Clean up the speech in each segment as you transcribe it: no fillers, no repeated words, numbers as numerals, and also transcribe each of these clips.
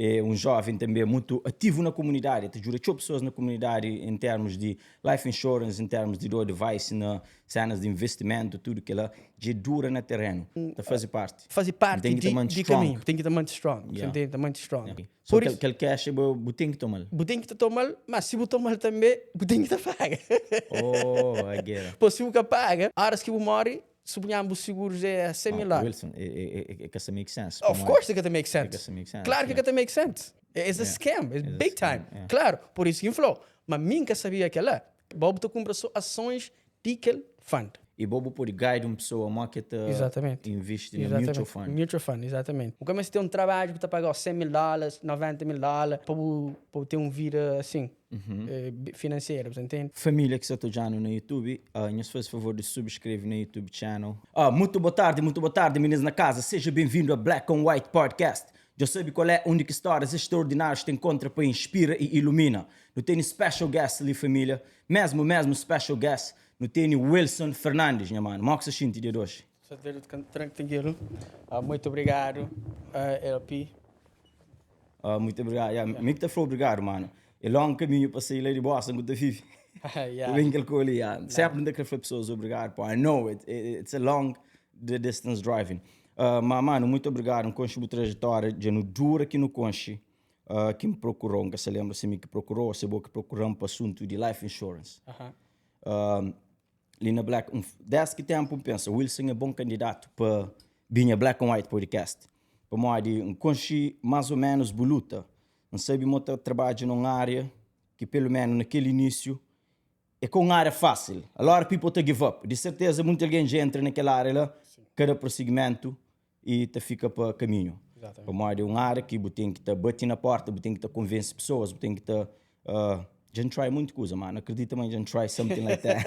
é um jovem também muito ativo na comunidade, te jura pessoas na comunidade em termos de life insurance, em termos de advice, na cenas de investimento, tudo que ela já dura no terreno, tá fazer parte. Fazer parte Tem que estar muito de strong. caminho, tem que estar muito strong, Yeah. entende? Está muito strong. Yeah. So Por isso, aquele cash, tem que tomar. tem que tomar, mas se você tomar também, tem que pagar. Oh, I get it. Pô, se você paga, a hora que você morre, suponhamos os seguros é 100 mil lá. Wilson, it can make sense. Of course it can make It sense. can make sense. Claro que yeah. can make sense. It's a scam, it's It's a big scam, time. yeah. Claro, por isso que ele falou. Mas mim que sabia que lá, Bob tu compra só ações de aquele fund. E bobo pode guide uma pessoa a que Exatamente. investe no mutual fund. Mutual fund, exatamente. O que tem um trabalho que está pagando 100 mil dólares, 90 mil dólares, para ter uma vida assim, financeira, você entende? Família que está já no YouTube, nos faz favor de subscrever no YouTube channel. Muito boa tarde, meninas na casa. Seja bem-vindo a Black and White Podcast. Já sabe qual é onde que histórias extraordinárias te encontra para inspira e ilumina. Não tem special guest ali, família. Mesmo special guest. Não tem Wilson Fernandes, minha mano. Mal que você sente de hoje. Tranquilo. Muito obrigado, LP. Muito obrigado. Me que te falou obrigado, mano. É longo caminho para sair lá de Boston, que tu vive. Yeah. Bem que ele colhe, sempre não que pessoas obrigado, pô. I know it's a long distance driving. Mas, mano, muito obrigado. Um conche trajetória de no dura aqui no conche que me procurou, nunca se lembra se me que procurou, se vou que procuramos para assunto de life insurance. Lina Black, desde que tempo pensa, Wilson é bom candidato para vir a Black and White Podcast. Para mim, um conche mais ou menos voluta. Não sabe muito trabalho numa área que, pelo menos naquele início, é com uma área fácil. A lot of people te give up. De certeza, muita gente já entra naquela área lá, cada prosseguimento e te fica para caminho. Para mim, é uma área que você tem que te bater na porta, você tem que te convencer pessoas, você tem que te... gente try muita coisa, mano. Acredita, mas gente try something like that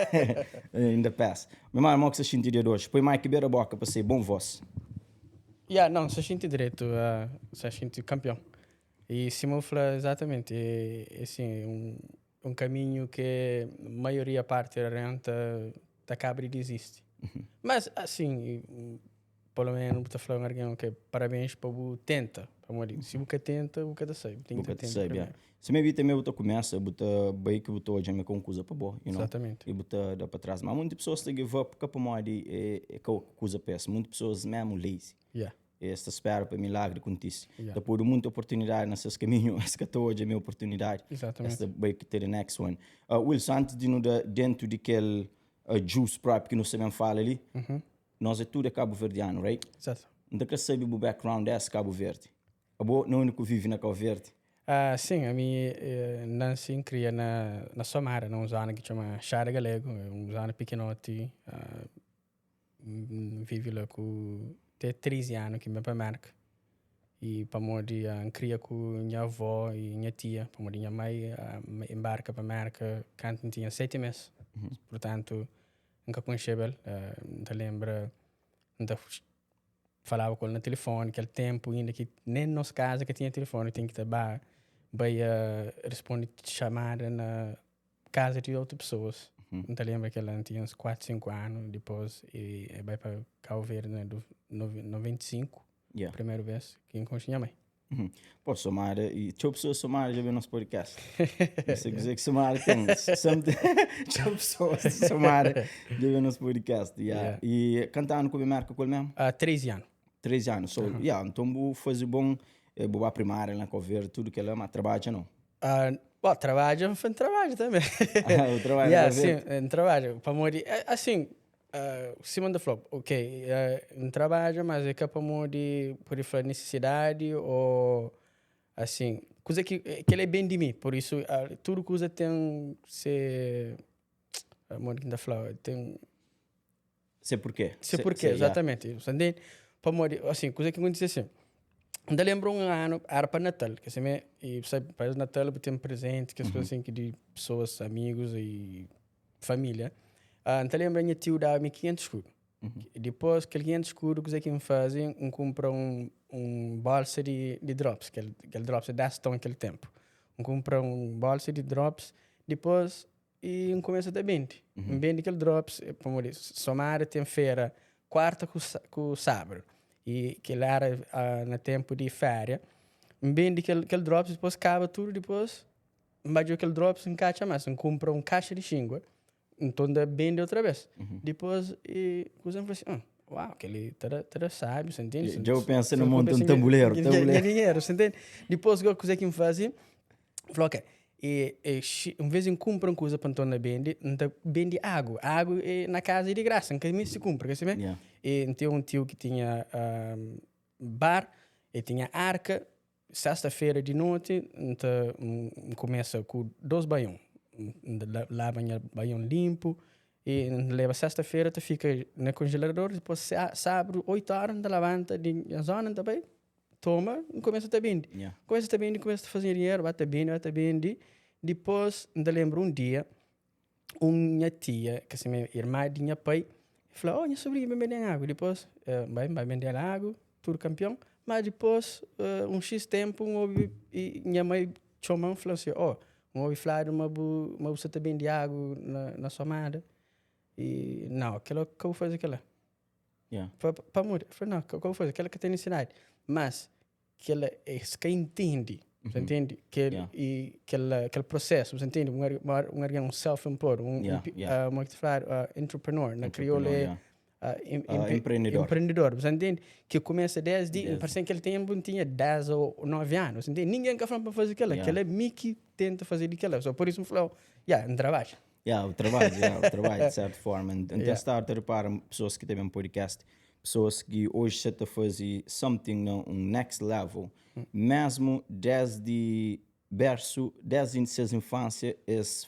in the past. Mas, mano, que você sente de hoje? Põe mais que beira a boca para ser bom voz. Não, você sente direito, você sente campeão. E Simão fala exatamente, é assim, um caminho que a maioria parte da renta da cabra existe. Mas, assim, pelo menos, estou falando alguém que parabéns para o tenta. Se você tenta, você está sabe. Tem que tentar primeiro. Se me também você começa, você bem que você já me concusa para boa, Exatamente. E você dá para trás. Mas muitas pessoas te give up, porque para mim é coisa peça. Muitas pessoas mesmo lazy. Yeah. Esta espera para milagre acontecer. Yeah. Depois de muita oportunidade nesses caminhos, essa que hoje é a minha oportunidade. Exatamente. Esta vai que ter the next one. Wilson, antes de nos dentro daquele juice prep que nós sabemos falar ali, nós é tudo Cabo Verdeano, right? Exato. Então, que sabe o background desse Cabo Verde? Não único vive na Cabo Verde? Sim, a minha nasci e criei na Somara, numa zona que chama Chara Galego, uma zona pequenote. Vivi lá com até 13 anos que me para América. E para morrer, cria com minha avó e minha tia. Para morrer, minha mãe embarca para América quando tinha 7 meses. Portanto, nunca conheci ele. Não lembro, não falava com ele no telefone, aquele tempo ainda que nem na nossa casa que tinha telefone, tem que trabalhar, vai responder chamada na casa de outras pessoas. Não lembro que ela tinha uns 4, 5 anos, depois e vai para Cabo Verde no 95, primeira vez que encontrei minha mãe. Pô, Somara, e tinha pessoas Somara já viu nosso podcast. Você dizer que Somara tem, tinha pessoas de Somara já viu nosso podcast. E cantando com a marca com ele mesmo? 13 anos. 13 anos, então vou fazer bom, vou a primária lá com ver tudo que ela trabalha não? Trabalho, foi trabalho também. O trabalho sim, trabalho. Para morrer, assim, Simão da Flop, ok, um trabalho, mas é que para morrer por falar necessidade ou, assim, coisa que ele é bem de mim, por isso, tudo coisa tem se morrer da Flop, tem... Sei porquê. Sei porquê, exatamente. Yeah. Para morrer, assim, coisa que acontece assim. Ainda lembro ano, era para Natal, que assim, e sabe, para Natal eu tenho presente, que as coisas assim, que de pessoas, amigos e família. Então lembro a minha tio dava-me 500 escudos. Depois, aquele 500 escudos, que me fazem, compra um bolsa de drops, que aquele drops é 10 tons naquele tempo. Compra bolsa de drops, depois, e começa a ter 20. Vende aquele drops, como eu disse, somar tem feira, quarta com sábado. E que lá era no tempo de férias, Vende aquele drops, depois acaba tudo, depois embaixo aquele drops encaixa mais, compra caixa de xingua, então vende outra vez. Depois, coisa falou assim, uau, aquele tada sabe, você entende? Eu penso no monte um tabuleiro. Dinheiro, você entende? Depois, o que eu fazia, falou, ok, uma vez em compra uma coisa para então vende água. Água na casa é de graça, que me se compra, quer saber? Yeah. E então um tio que tinha bar, e tinha arca, sexta-feira de noite, então começa com 2 banhos. Lava o banho limpo, e leva sexta-feira, fica no congelador, depois sábado, 8 horas, levanta de zona também, toma e começa a vender. Yeah. Começa a vender, começa a fazer dinheiro, vai vender. Depois, ainda lembro um dia, minha tia, que se minha irmã de minha pai, falou, minha sobrinha vai vender água. Depois, vai vender água, tudo campeão. Mas depois, X tempo, minha mãe chamou e falou assim, ouvi falar de uma você também de água na sua amada. E, não, aquela que eu vou fazer aquela. Yeah. Para morrer. Eu falei, não, que eu vou fazer aquela que tem necessidade. Mas, que ela é que entende. Você entende? Aquele processo, você entende? Um self-employed, entrepreneur, na crioula empreendedor, você entende? Que começa desde, parece que ele tinha 10 ou 9 anos, você entende? Ninguém quer falar para fazer aquilo, aquele é mim que tenta fazer aquilo, só por isso me falou, um trabalho. O trabalho, de certa forma. Então, está a repara pessoas que têm um podcast, pessoas que hoje estão a fazer something no next level, mesmo desde berço, desde suas infância,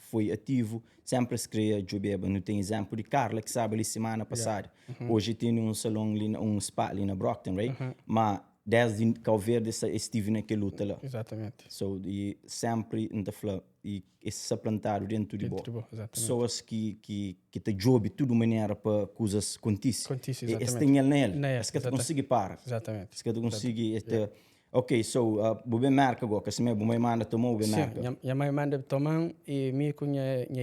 foi ativo, sempre se cria Jubeba. Não tem exemplo de Carla, que sabe ali semana passada. Hoje tem um salão, um spa ali na Brockton, right? Mas desde que eu verde estive naquela luta lá. Exatamente. So, e sempre e esse plantado dentro de boa. Pessoas que te jobem de toda maneira para coisas aconteçam. Esse tem ele nele. Esse que tu consegue parar. Exatamente. Esse que tu consegue... Ok, so, bem marca agora, que se me mãe manda tomar bem marca. Sim, minha mãe manda tomar e minha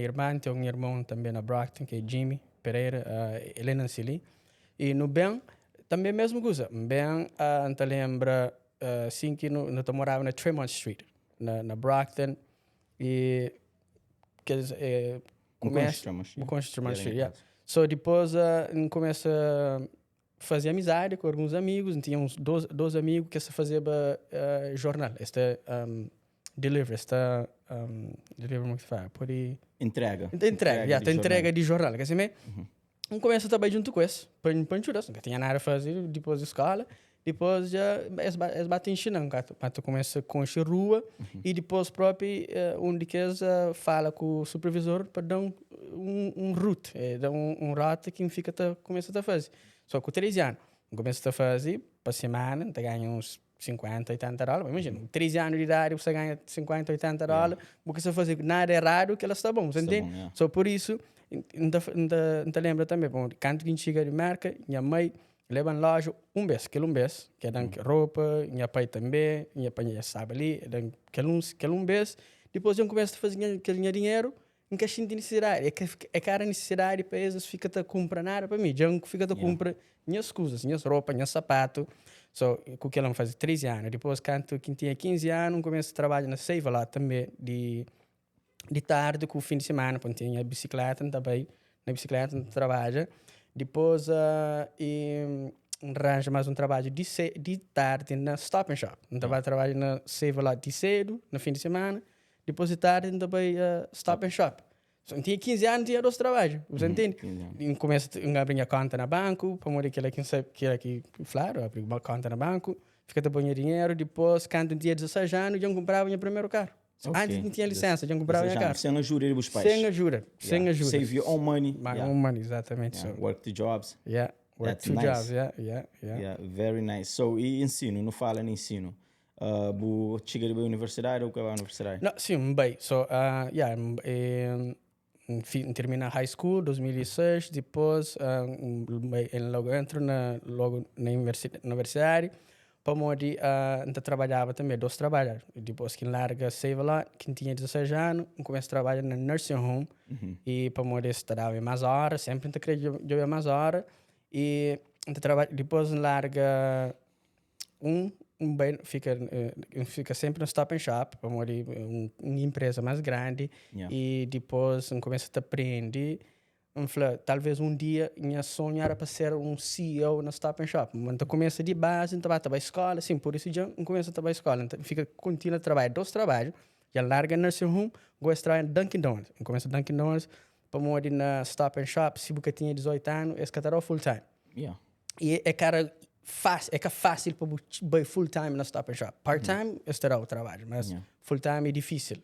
irmã, tem um irmão também na Brockton, que é Jimmy Pereira, Helena Sili. E no bem, também a mesma coisa. Bem, te lembra, assim que eu morava na Tremont Street, na Brockton, e que começa... Tremont Street, yeah. So, depois, começa fazer amizade com alguns amigos, tinha uns 12 amigos que se fazia jornal, delivery, como que se fala? Entrega de jornal, quer dizer, começa a trabalhar junto com esse, para ajudar, não tinha nada a fazer, depois da escola, depois já eles batem em China, tu começa a construir rua, e depois próprio, onde que eles fala com o supervisor para dar um route, dar um route que começa a fazer. Só com 13 anos, começa a fazer, para semana, tu ganha uns 50, 80 dólares. Imagina, 13 anos de idade, você ganha 50, 80 dólares, porque você faz nada errado, que ela está bom, você entende? Só por isso, não lembra também, bom, quando a gente chega de marca, minha mãe leva na loja um mês, que é roupa, minha pai também, minha pai já sabe ali, aquele mês, depois eu começo a fazer aquele dinheiro, em que a gente necessidade, é cara necessidade para eles fica a comprar nada para mim, já fica a comprar minhas coisas, minhas roupas, minhas sapatos, com que ela faz 13 anos, depois quando tinha 15 anos, começo a trabalhar na Seiva lá também, de tarde, com o fim de semana, quando tinha bicicleta também, na bicicleta trabalha, depois arranja mais um trabalho de tarde na Stop and Shop, então vai trabalhar na Seiva lá de cedo, no fim de semana, depois de tarde também Stop and Shop. So, tinha 15 anos, tinha 2 trabalhos, você entende? E começa a abrir a conta no banco, para morrer que claro, abrir uma conta no banco, fica a pôr dinheiro, depois, quando tinha 16 anos, já comprava meu primeiro carro. Antes não tinha licença, já comprava meu carro. Sem ajuda dos pais. Sem ajuda. Save your own money. My own money, exatamente. Work 2 jobs. Work 2 jobs, yeah. Very nice. So, e ensino? Não fala em ensino? Chega de universidade ou que vai à universidade? Não, sim, bem. So, termina high school 2006, depois logo entro na universidade, para onde trabalhava também, 2 trabalhos. Depois que larga Save lá, que tinha 16 anos, começo a trabalhar na nursing home, e para onde estudava mais horas, sempre queria mais horas, e depois larga fica sempre no Stop and Shop, para uma empresa mais grande, e depois começa a aprender. Talvez um dia minha sonho era para ser um CEO na Stop and Shop, mas então começa de base, então vai para a escola, assim, por isso já começa a trabalhar a escola, então fica continua a trabalhar, dois trabalhos, já larga nursing home, gosta de Dunkin' Donuts, começa Dunkin' Donuts, para morar na Stop and Shop, se você tinha 18 anos, esse cara full time. E é fácil para full time na Stop and Shop. Part time estará o trabalho, mas full time é difícil.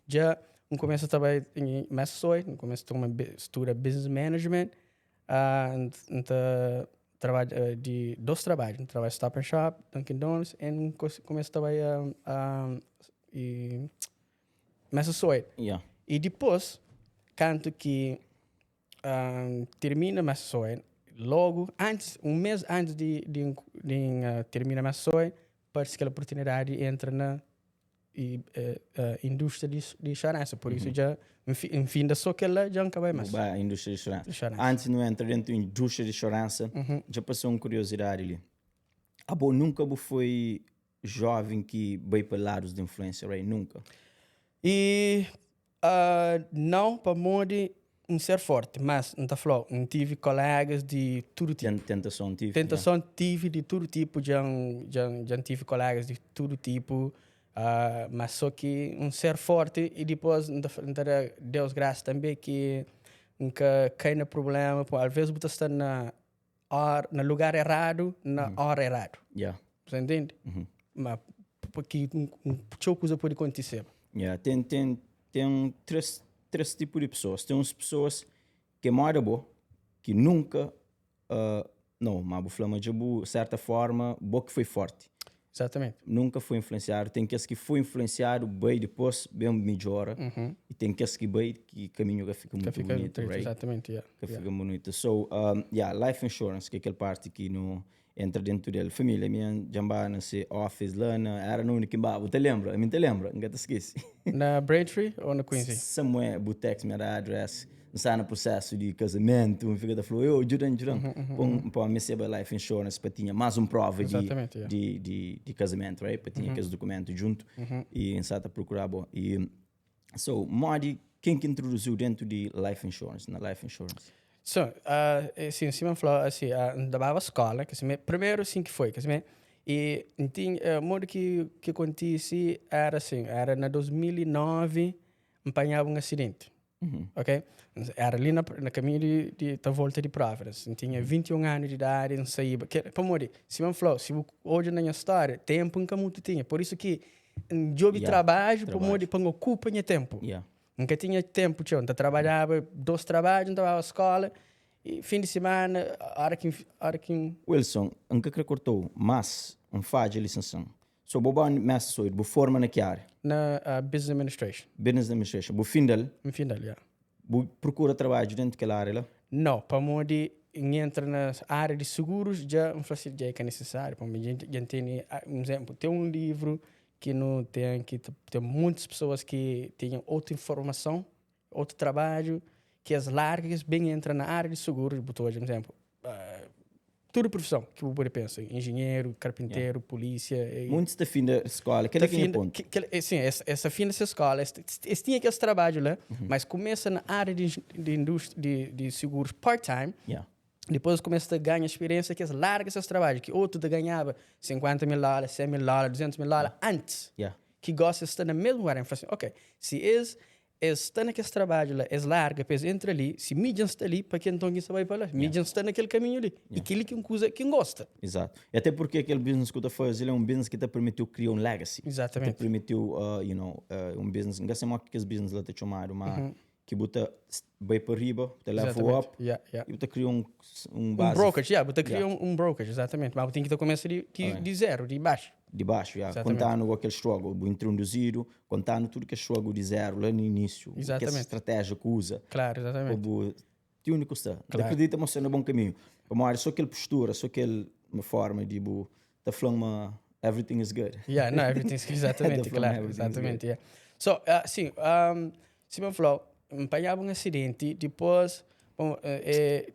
Já começa a trabalhar em Massasoit, começa a estudar business management, trabalho de dois trabalhos, trabalho Stop and Shop, Dunkin' Donuts, e começa a trabalhar em Massasoit. E depois, canto que termina Massasoit, logo um mês antes de terminar Massasoit, parece que a oportunidade entra na indústria de charança. Por isso, já, em fim da só que ela já acabou mais. A indústria de charança. Antes não entra dentro da indústria de charança, já passou uma curiosidade ali. A Bo nunca foi jovem que veio para lados de influência, right? Nunca. E não para modo ser forte, mas não tive colegas de todo tipo. Tentação tive de todo tipo, já tive colegas de todo tipo, mas só que ser forte e depois Deus graças também que nunca cai no problema, às vezes você está no lugar errado, na hora errada. Você entende? Mas porque muita coisa pode acontecer. Tem três tipos de pessoas. Tem umas pessoas que moram boa, que nunca, não, mas vou falar de certa forma, boa que foi forte. Exatamente. Nunca foi influenciado. Tem que foi influenciado, bem depois, bem melhora. E tem que bem que caminho que fica muito bonito, right? Exatamente, Fica bonito. So, life insurance, que é aquela parte que não entra dentro dele. Família, minha jambana, se office, lana, era no único que babo. Te lembra? Nunca te esqueci. Na Braintree ou na Quincy? Somewhere, botex, minha address. Não está no processo de casamento, fica da flor, eu jurando. Para receber life insurance, para tinha mais prova de casamento, right? Para tinha aqueles documentos junto e está a procurar bom. E so, Modi, quem que introduziu dentro de life insurance, na life insurance? Sim, me falou assim, da escola, que assim, primeiro assim que foi, que assim, e o modo que aconteceu era assim, era na 2009, apanhava um acidente. Ok? Era ali na caminho da volta de Providence. Tinha 21 anos de idade, não saía. Para morrer, se me falou, se hoje na minha história, tempo nunca muito tinha. Por isso que job de trabalho, para morrer, para ocupa minha tempo. Nunca tinha tempo, tio. Então trabalhava 2 trabalhos, estava à escola, e fim de semana, hora que... Wilson, nunca que cortou, mas faz de licença. So, boba nessa soide, bo forma na que área? Na Business Administration. Business Administration. Bo findel? Findel, yeah. Bo procura trabalho dentro daquela área lá? Não, para mim, entra na área de seguros, já não faz ideia que é necessário. Para mim, já tem um exemplo. Tem um livro que não tem, que tem muitas pessoas que têm outra informação, outro trabalho, que as largas bem entram na área de seguros. Botou, por exemplo, toda profissão que você pensa, engenheiro, carpinteiro, polícia. Muitos da fim da escola, que é que ponto? Sim, essa fim dessa escola, eles tinham aquele trabalho lá, mas começa na área de seguros part-time, depois começa a ganhar experiência que eles largam esses trabalhos, que outro ganhava $50 mil, $100 mil, $200 mil antes, que gosta de estar na mesma área. Assim, ok, se eles estão naquele trabalho lá, eles largam, depois entra ali, se mídiam está ali, para que então quem vai para lá? Mídiam está naquele caminho ali. E aquele que usa, quem gosta. Exato. E até porque aquele business que tu faz, ele é um business que te permitiu criar um legacy. Exatamente. Te permitiu, um business, não sei mais que esse business lá te chamaram, mas que você vai para riba, te leva up, e você cria um base. Um brokerage, você cria um brokerage, exatamente. Mas tem que começar de zero, de baixo. De baixo, contando aquele struggle, introduzido, contando tudo que é struggle de zero lá no início, que é a estratégia que usa. Claro, exatamente. O único está. Acredita, mas é no bom caminho. Como só aquela postura, só aquela forma de tá falando everything is good. No, everything is exatamente, claro, exatamente. So, sim, se me falou, apanhava um acidente, depois,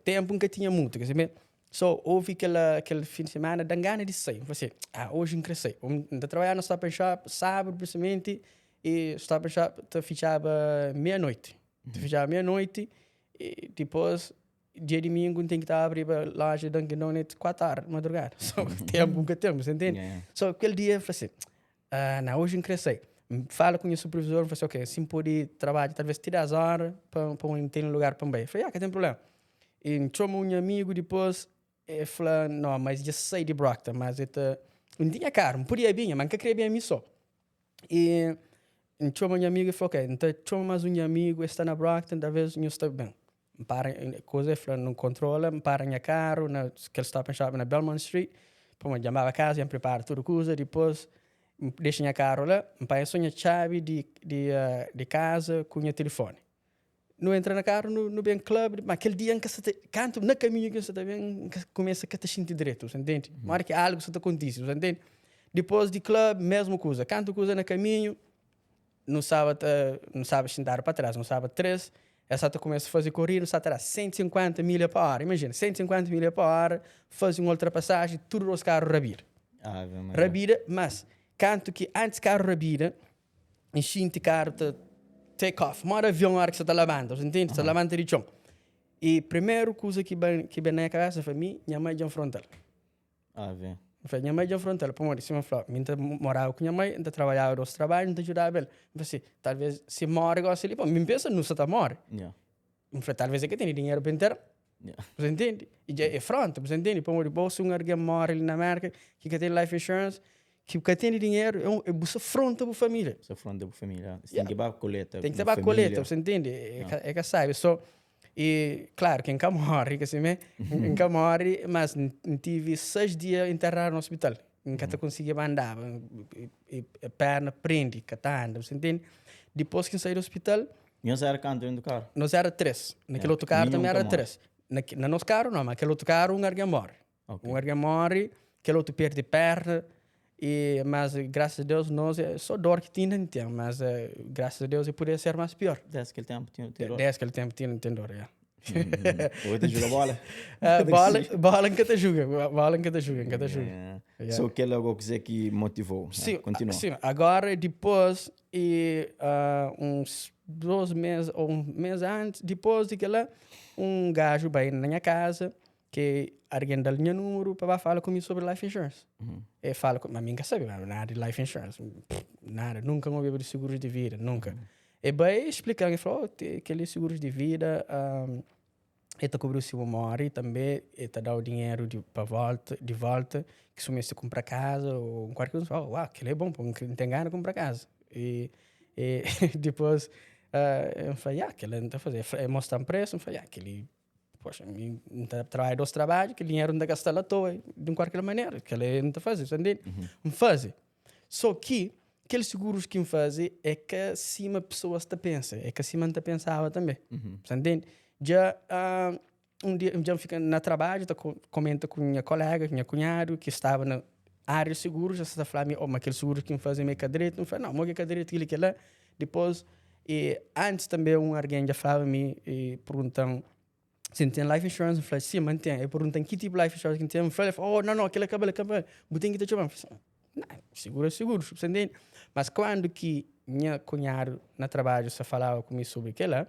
tempo nunca tinha muito, quer dizer, So, houve aquele fim de semana, dá gana de sair. Você, hoje não cresci. Ainda trabalhar no Stop and Shop, sábado, principalmente, e Stop and Shop te fechava meia-noite. Te fechava meia-noite, e depois, dia de domingo, tem que estar a abrir a loja de Dunkin' Donuts 4 horas, madrugada. So, tempo que temos, entende? Yeah. So, aquele dia, eu falei assim, não, hoje não cresci. Fala com o supervisor, falei assim, ok, se pode trabalhar, talvez 3 horas, para ter um lugar para ir. Falei, que tem problema. E entrou um amigo depois, e falou, não, mas já sei de Brockton, mas não tinha caro, não podia vir, mas não queria vir a mim só. E entrou um amigo e falou, ok, então entrou mais um amigo, está na Brockton, talvez não está bem. Para, coisa, falou, não controla, para minha carro, que ele Stop and Shop na Belmont Street, para me chamar a casa, eu preparo tudo coisa, depois deixa minha carro lá, para a minha chave de casa com o meu telefone. Não entra na carro, no bem clube, mas aquele dia em que você canto na caminho que você também começa a te sentir direito, você entende? Uma hora que algo está acontecendo, você entende? Depois de clube, mesma coisa, canto coisa na caminho, não sabe sentar para trás, não sabe 3, essa tu começa a fazer corrida, está atrás 150 milhas por hora, imagina, 150 milhas por hora, faz uma ultrapassagem, tudo os carros rabira. Rabira, mas canto que antes carro rabira, enchinte carro take off, mora avião na hora que você está lavando, você entende? Você lavando de chão. E a primeira coisa que vem na cabeça foi minha mãe de um frontal. Foi minha mãe de um frontal. Para mim, eu falei, eu morava com minha mãe, eu trabalhava nos trabalhos, eu ajudava ela. Eu falei, talvez se mora igual ali, me pensa, não se está mora. Eu falei, talvez é que tem dinheiro para inteiro. Você entende? E já é frontal, você entende? Para mim, se um alguém mora ali na América, que tem life insurance, que tem dinheiro, é você fronta para a família. Você fronta para a família. Você tem que ir coleta. Tem que ir para coleta, você entende? É que sabe. E, claro, quem cá morre, quem cá morre, mas tive 6 dias enterrado no hospital. Em que eu conseguia andar, a perna prende, catando, você entende? Depois que eu saí do hospital... E nós era canto dentro do carro? Nós era 3. Naquele outro carro também era 3. No nosso carro não, mas aquele outro carro um alguém morre. Um alguém morre, aquele outro perde perna. Mas graças a Deus nós só dor que tinha, mas graças a Deus eu podia ser mais pior. Desde aquele tempo tinha dor? Desde aquele tempo tinha dor, Hoje joga bola? Bola em cada jogo, bola em cada jogo. Só que é algo que motivou, sim, continua. Sim, agora depois, uns 2 meses ou um mês antes, depois de que lá, gajo vai na minha casa, que alguém dá linha número para falar comigo sobre life insurance. E fala comigo, mas nunca sabe nada de life insurance. Nada, nunca me ouvi de seguros de vida, nunca. E vai explicar, ele falou, aqueles seguros de vida, ele cobriu o seu memória e também ele dá o dinheiro de volta, que se você comprar casa ou qualquer coisa, aquele é bom, porque não tem gana de comprar casa. E depois, eu falei, aquele não está fazendo. Mostrar um preço, eu falei, aquele... Poxa, trabalho dos trabalhos, que dinheiro não está gastando à toa, de qualquer maneira, que ele não está fazendo, entende? Não faz. Só que, aqueles seguros que fazem é que acima a pessoa está pensa, é que acima não está pensava também, entende? Já, dia, já fica na trabalho, comenta com minha colega, com minha cunhado, que estava na área de seguros, já está falando, mas aquele seguro que fazem meio cadrete, não fala, não, mas que cadrete, aquilo que é lá, depois, antes também alguém já falava-me e perguntando, se tem life insurance, eu falei, sim, mantém. Eu perguntei que tipo de life insurance que tem. Eu falei, não, aquele acaba, tem que ter chamado. Não, seguro, você entende? Mas quando que minha cunhado na trabalho se falava comigo sobre aquilo,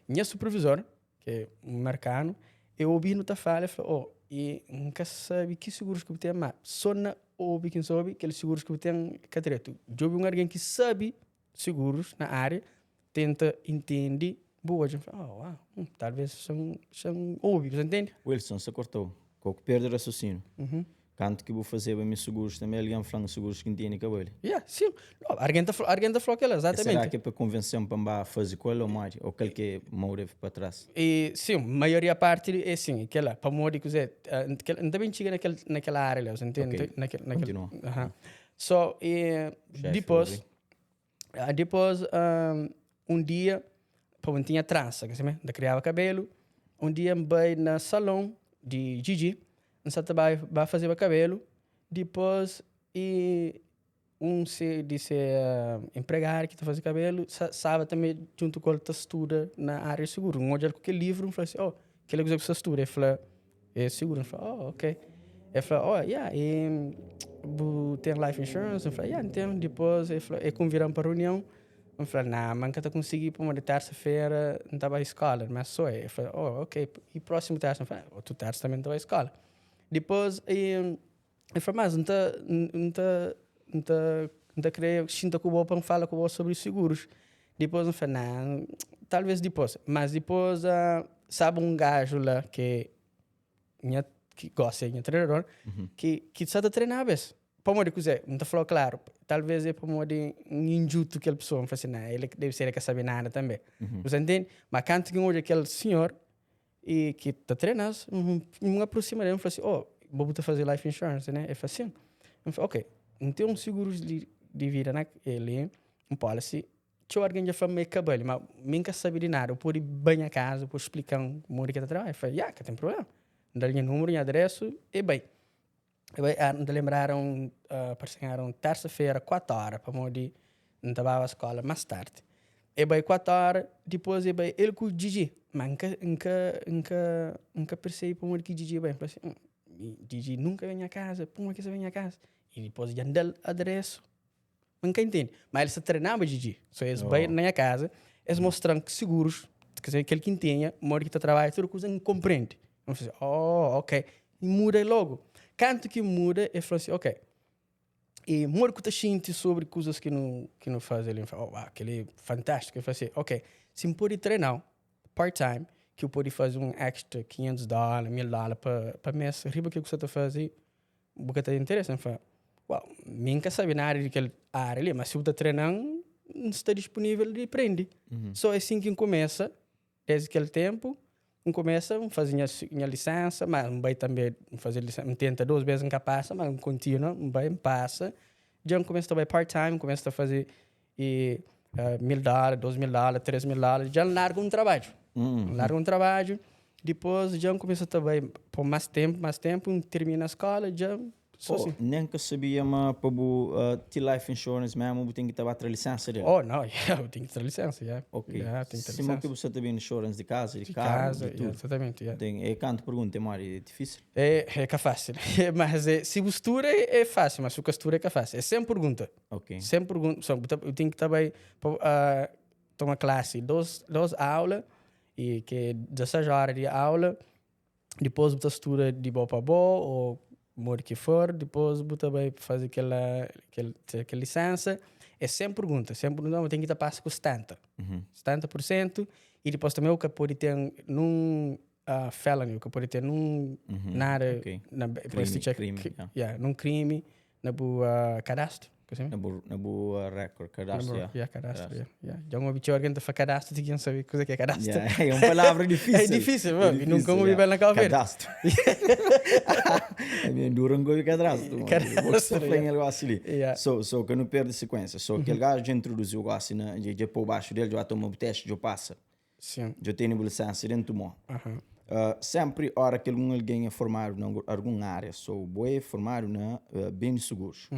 minha supervisor, que é um americano, eu ouvi no tafala e falei, e nunca sabe que seguros que eu tenho, mas só não ouvi quem sabe aqueles seguros que eu tenho cadreto. Eu ouvi alguém que sabe seguros na área, tenta entender. Boa, a gente fala, talvez são óbvios, entende? Wilson, você cortou. Qual que perde o raciocínio? Canto que vou fazer para meus seguros também, alguém falando seguros que não tem cabelo. Sim. Alguém está falando aquilo, exatamente. Será que é para convencer para fazer coisa ou mais? Ou aquele que morre para trás? Sim, a maioria parte é sim, aquela, para morrer, dizer, também chega naquela área, você entende? Ok, continua. So, depois, um dia, eu tinha trança, eu criava cabelo. Um dia eu fui no salão de Gigi, eu fazer o cabelo. Depois, se disse empregado que está fazendo cabelo, sabe também junto com a textura na área segura. Um olhar com aquele livro, eu falei assim, aquele coisa que você estuda. Eu falei, É seguro. Eu falei, oh, ok. Ele falou, oh, yeah, tem life insurance? Eu falei, yeah, tem. Depois, ele falou, convidam para reunião. Eu falei, não, mas nunca consegui para uma terça-feira, não estava à escola, mas só. Eu falei, oh, ok. E próximo terça? Eu falei, tu terça também estava à escola. Depois, ele falou, mas não queria sinta com o bom para falar com o sobre seguros. Depois, eu falei, não, talvez depois. Mas depois, sabe gajo lá que gosta de treinador, que sabe treinar bem. Para modo que não te falou claro, talvez é para modo injusto que a pessoa me faz, não, ele deve ser que sabe nada também. Você entende? Mas quando tem hoje aquele senhor e que está treinando, me aproxima dele e fala assim, oh, vou fazer life insurance, né? Ele fala assim, eu falo, ok, não tem um seguro de vida, né? Ele, um policy, se alguém já fala meio cabelo, mas nunca sabe de nada, eu pude ir bem a casa, pude explicar como é que está trabalhando. Ele fala, que tem problema. Dá-lhe número e endereço e bem. Não lembraram, passaram terça-feira, 4 horas, para onde não estava à escola mais tarde. E bem, 4 horas, depois, ele com o Gigi. Mas nunca percebi para onde que Gigi vai. Assim, Gigi nunca vem a casa, para onde que você vem a casa? E depois, já dá o endereço. Nunca entende. Mas ele se treinava, Gigi. Só eles bem na minha casa, eles mostrando que seguros, quer dizer, aquele que tenha, mora que está trabalhando, tudo coisa não compreende. Eu falei, oh, ok. E muda logo. Canto que muda, ele falou assim, ok. E muda que está sentindo sobre coisas que não faz. Ele fala, oh, aquele é fantástico. Ele falou assim, ok. Se me pode treinar part-time, que eu pode fazer um extra $500, $1,000 para mês, riba que você está fazendo, porque está interessante. Ele falou, uau, nunca sabe nada daquela área ali, mas se eu está treinando, não está disponível de aprender. Só assim que começa, desde aquele tempo, começa a fazer minha licença, mas vai também fazer licença, tenta 2 vezes nunca passa, mas continua, vai passa. Já começa a trabalhar part-time, começa a fazer $1,000, $2,000, $3,000, já larga um trabalho. Larga um trabalho, depois já começa a trabalhar por mais tempo, termina a escola, já... Assim. Nem que sabia, mas para ter life insurance mesmo, tem que ter a licença dele. Oh, não, eu tenho que ter licença, yeah. Ok. Yeah, tem que ter se licença. que você tem insurance de casa, de carro, casa, de tudo. Exatamente, yeah. E quando pergunta, Mari, é difícil? É que é fácil. Mas se costura é fácil, mas se costura é que é fácil. É sempre pergunta. Ok. Sempre pergunta. Eu tenho que também tomar classe, 2 aulas, e que 16 horas de aula, depois você estuda de boa para boa, ou moro que for, depois você vai fazer aquela licença. É sempre pergunta, eu tenho que estar passo com 70%. 70%, e depois também o que pode ter num felony, o que pode ter num nada, num crime, na cadastro. Na boa record, cadastro. Cadastro. Já ouvi alguém que faz cadastro, tinha que saber o que é cadastro. É uma palavra difícil. É difícil, nunca ouvi bem na cabeça. Cadastro. É minha dura não cadastro. Cadastro. So, que não perde sequência. So, aquele gajo já introduziu assim, já por baixo dele, já toma o teste, já passa. Sim. Já tem licença dentro do mundo. Sempre, hora que alguém é formado em alguma área, sou formado na bem seguros.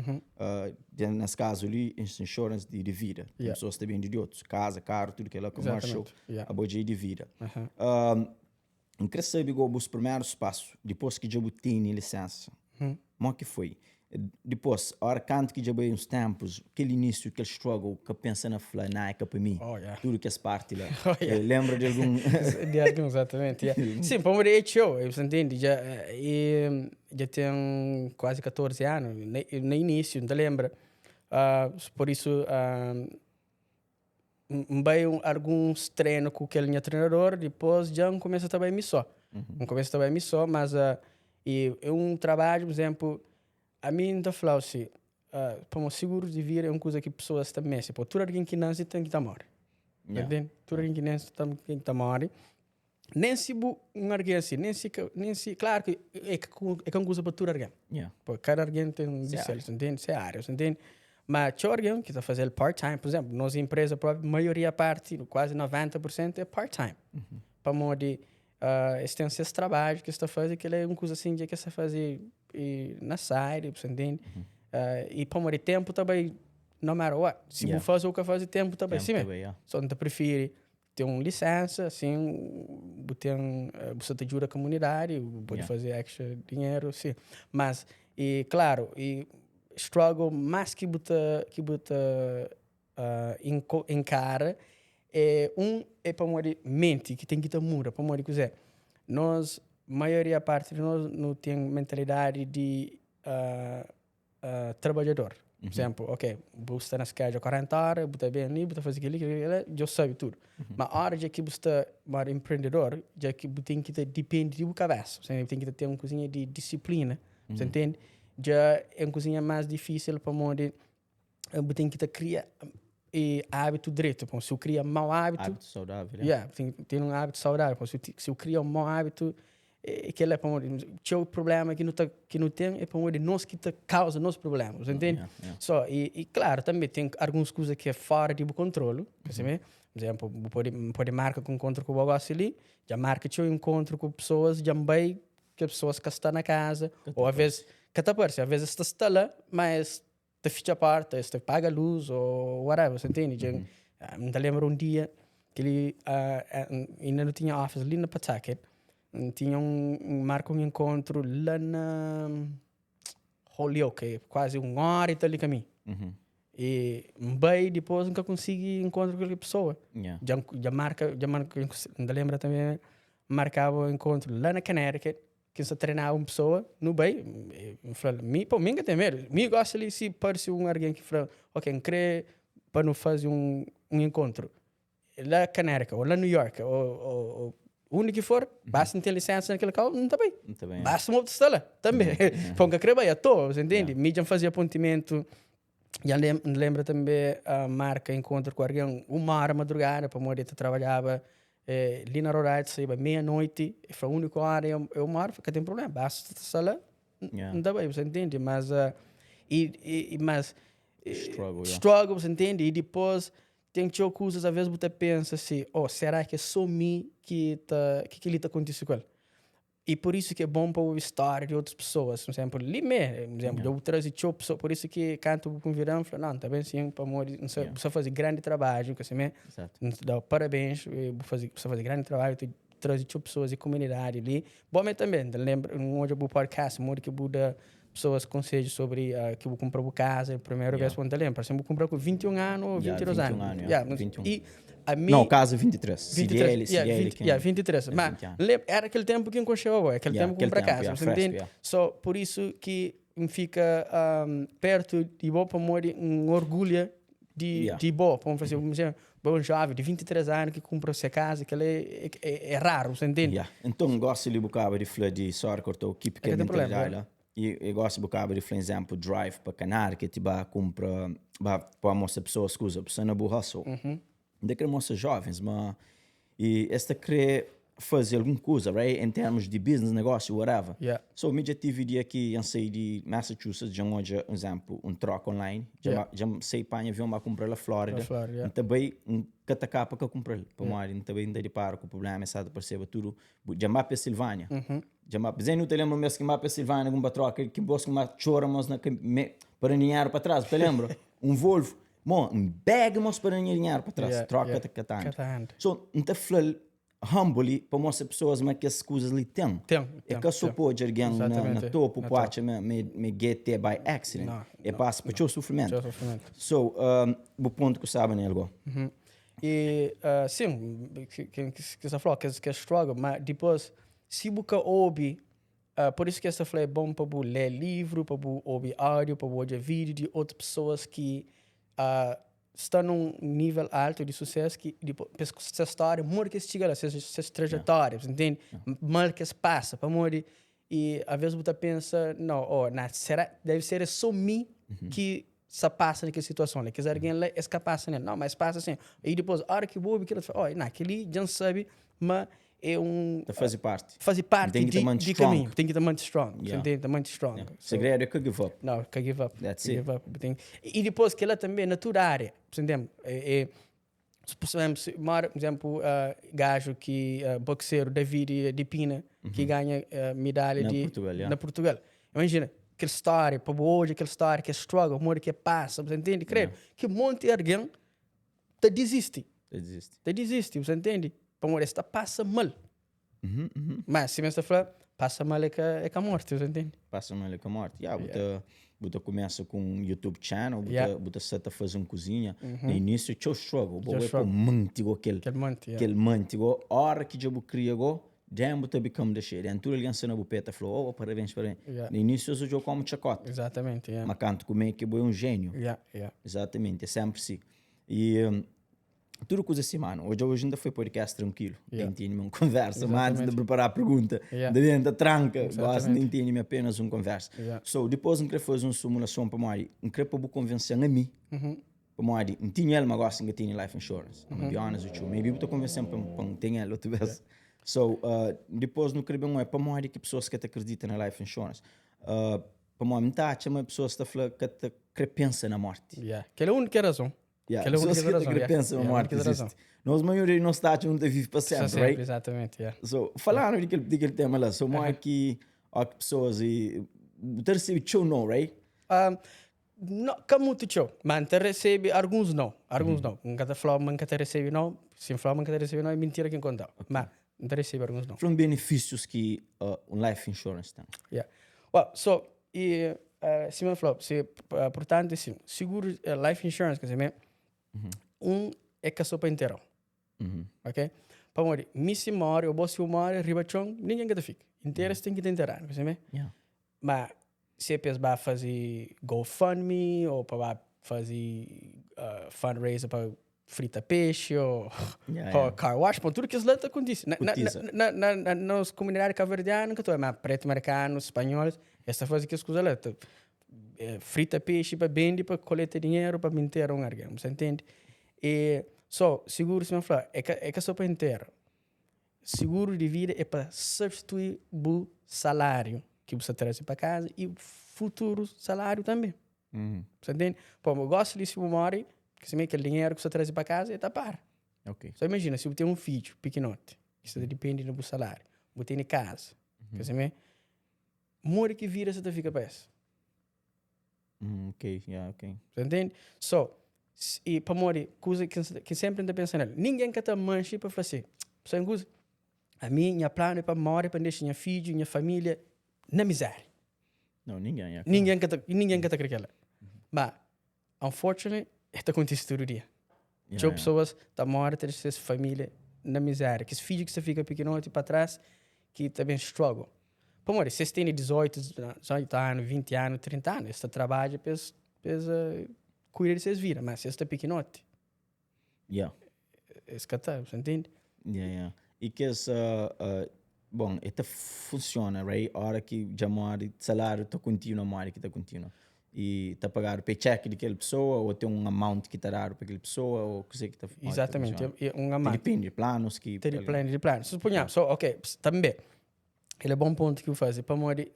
Nesse caso ali, insurance de vida. Pessoas também de outros, casa, carro, tudo que ela commercial, a bodia de vida. Eu queria saber os primeiros passos, depois que eu tenho licença. Como que foi? Depois, a hora que já veio uns tempos, aquele início, aquele struggle, que pensa na Nike para mim, tudo que as partes lá. Lembra de algum? De algum, exatamente. Sim, para o HO, você entende? Já tenho quase 14 anos, no início, não te lembra? Por isso, veio alguns treinos com aquele meu treinador, depois já começa a trabalhar só. Começa a trabalhar só, mas um trabalho, por exemplo, a mim não falo assim, como seguro de vida é uma coisa que pessoas também se por tudo alguém que nasce tem que estar morre. Entende? Tudo alguém que nasce tem que estar morre. Nem se um alguém assim, nem se claro que é uma coisa para tudo alguém. Porque cada alguém tem um dicelo, entende? Se é área, entende? Mas tinha alguém que está fazendo part-time, por exemplo, nossa empresa, a maioria parte, quase 90% é part-time. Para modo esse tem esses trabalhos que está fazendo, que é uma coisa assim que você faz na side, você entende? E para modo tempo também, no matter what. Se você faz o que faz tempo também, sim, só não te prefere tem uma licença, assim, você te ajuda a comunidade, pode fazer extra dinheiro, sim. Mas, e claro, e struggle mais que você encara é para morrer mente que tem que ter mura para morrer coisa. Nós maioria parte de nós não tem mentalidade de trabalhador. Por exemplo, ok, você está na escada 40 horas, você está bem ali, você está fazendo aquilo, já sabe tudo. Mas a hora que você está um empreendedor, já que você tem que depende de sua cabeça. Você tem que ter uma coisinha de disciplina, você entende? Já é uma coisinha mais difícil para morrer. Você tem que criar hábito direito. Se eu cria mau hábito saudável. tem um hábito saudável. Se eu cria um mau hábito, que é para morrer. O problema que não tem é para morrer nós que causa nossos problemas, entende? So, e claro, também tem algumas coisas que é fora de controle. Por exemplo, pode marcar com encontro com o negócio ali, já marca o encontro com pessoas, já vai que as pessoas que estão na casa, ou às vezes, às vezes está lá, mas te ficha a parte, te paga a luz ou whatever, você entende? Me lembro um dia que ele ainda não tinha office ali na Pawtucket, tinha marca um encontro lá na Holyoke, quase 1 hora e tal de caminho. E bem depois nunca consegui encontro com aquela pessoa. Já marca, ainda lembra também, marcava o encontro lá na Connecticut, que se treinava uma pessoa, no bem, mim que tem medo. Me gosta ali se parece alguém que fala, ok, quer para não fazer um encontro. Lá na Connecticut, ou lá em New York, ou onde que for, basta ter licença naquele carro, não está bem. Basta uma outra sala, também. Porque querer vai à toa, você entende? Me já fazia apontamento, já lembra também a marca encontro com alguém, 1 hora madrugada, para morrer, trabalhava ali na Roride, saía meia-noite, foi a única hora, eu moro, porque tem problema, basta a sala, não está bem, você entende? Mas, struggle, você entende? E depois, tem coisas, às vezes você pensa assim, será que é só mim que ele está acontecendo com ele? E por isso que é bom para ouvir história de outras pessoas. Por exemplo, ali mesmo, eu trago pessoas, por isso que canto com o virão, falo, não, está bem sim, para morrer, você fazer grande trabalho, que assim, dá parabéns, você fazer grande trabalho, trazer pessoas e comunidade ali. Bom, mas também, lembro, hoje eu vou podcast, que Buda pessoas conselhos sobre que vou comprar uma casa, a primeira vez quando eu lembro, por exemplo, vou comprar com 21 anos ou 22 anos. 21. E a mim, não, casa 23. 23. 23. Mas era aquele tempo que eu chegava, aquele tempo que eu comprar casa. Você entende? Só por isso que fica perto de boa para morrer um orgulho de boa. Vamos fazer um jovem de 23 anos que compra essa casa, que é raro, você entende? Então, gosto de bocaba de falar de sorte, cortou que pequena mentalidade lá. E eu gosto de bocaba de, por exemplo, drive para canar, que te vai comprar, para mostrar pessoas, escusa, pessoa na boa hustle. De que mostrar jovens, mas e esta quer fazer alguma coisa, right? Em termos de business, negócio, whatever. So, eu já tive aqui em sei de Massachusetts, já onde, por exemplo, troca online, já sei para avião para comprar na Flórida. E também catacapa que eu comprei. Para mim, também não para com o problema, sabe, perceba tudo. Já para Pensilvânia. Já para, não te lembro mesmo que para Pensilvânia, uma troca que você chora, mas para dinheiro para trás, te lembro? Volvo. Um bag mas para dinheiro para trás, troca de catando. So, não te falo humbly para mostrar pessoas que as coisas ali têm. É que só pode alguém na topo pode me get by accident. É passa para o sofrimento. So, o ponto que sabe né algo. E sim, que você falou que é struggle, mas depois se você ouve, por isso que essa falou é bom para ler livro, para ouvir áudio, para ouvir vídeo de outras pessoas que está num nível alto de sucesso que essa história, muito que chega lá, essas trajetórias, entende? Mal que se passa, para morrer. E às vezes você pensa, não, será, deve ser só mim que se passa naquela situação, né? Que alguém lá é capaz, né? Não, mas passa assim. E depois, a hora que vou, que fala, naquele já não sabe, mas é faz parte. Faz parte de caminho. Tem que estar muito strong. Tem que estar muito strong. O segredo é que give up. Não, que give up. That's it. E depois que ela também, na tua área, por exemplo, gajo que boxeiro David de Pina, que ganha medalha na Portugal. Imagina, aquela história, para hoje, aquela história que é struggle, que passa, você entende? Creio que um monte de alguém desiste. Existe. Te desiste, você entende? Para morrer, está passa mal. Mas se você falar, passa mal é que a morte, você entende? Passa mal com a morte. Você começa com um YouTube channel, você seta fazer uma cozinha. No início, eu struggle. Você é mantigo aquele mantigo. A hora que eu cria, then você become the shit. E tudo ali na bupeta falou, parabéns. No início, eu como chacota. Exatamente, Mas canto comer que é um gênio. Exatamente, é sempre assim. E tudo coisa assim, mano. Hoje ainda foi podcast tranquilo. Entende-me uma conversa, mas antes de preparar a pergunta, de tranca, gosto de entender-me apenas uma conversa. So, depois eu queria fazer uma simulação para mim. Eu queria para convencer a mim. Para mim, não tinha ele, mas gosto de ter life insurance. I'm be honest with you. Maybe eu estou convencendo para ter ele outra vez. So, depois no queria é para mim que pessoas que acreditam na life insurance. Para mim, tá, chama pessoas que pensam na morte. Que é a única razão. Pessoas que pensam na morte existe. Nós, maioria, não está não vive para sempre, right? Exatamente, So, falando daquele tema lá, so, mais que há pessoas e você recebe show não, right? Não, que muito show, mas te recebe alguns não. Nunca te falo, nunca te recebe não. Se falo, nunca te recebe não, é mentira que conta. Mas não te recebe alguns não. São benefícios que life insurance tem. Well, so, se me falou, portanto, assim, seguro life insurance, quer dizer, é que só para inteiro. Ok? Para morrer, se morre, ou você morre, riba chão, ninguém que fica. Inteiro tem que te enterrar, quer dizer, mas se vai fazer GoFundMe ou para fazer fundraiser para frita peixe ou car wash, para tudo que isso lá acontece. Nas comunidades cabo-verdianas, que é preto americanos, espanhóis, essa faz que as coisas lá. Frita peixe para vender, para coletar dinheiro, para manter um argumento, você entende? E seguro, se me falar, é que só para inteiro. Seguro de vida é para substituir o salário que você traz para casa e o futuro salário também. Você entende? Pô, eu gosto de se morrer, que se aquele dinheiro que você traz para casa é tapar. Só imagina, se você tem um filho pequenote, que você depende do salário, você tem casa, que você morre que vira, você fica para isso. Ok. Você entende? E para morrer, coisa que sempre anda pensando nela. Ninguém quer estar manche para falar assim, a minha plano é para morrer, para deixar minha filho, minha família na miséria. Não, ninguém. Ninguém quer estar aquela. Mas, unfortunately, está acontecendo todo dia. Pessoas estão mortas, ter suas famílias na miséria. Que os filhos que você fica pequenote para trás, que também struggle. Para morrer, se você tem 18 anos, 20 anos, 30 anos, você trabalha para cuidar de suas vidas. Mas se você está pequenote, você entende? E que bom, isso funciona, right? A hora que já morre, salário está contínuo, morre que está contínuo. E está a pagar o paycheck daquela pessoa, ou tem um amount que está dado para aquela pessoa, ou o que seja que está fazendo. Exatamente, um amount. Depende de planos que... Tem de planos. Suponhamos, ok, também. Ele é bom ponto que eu faço. Para morrer,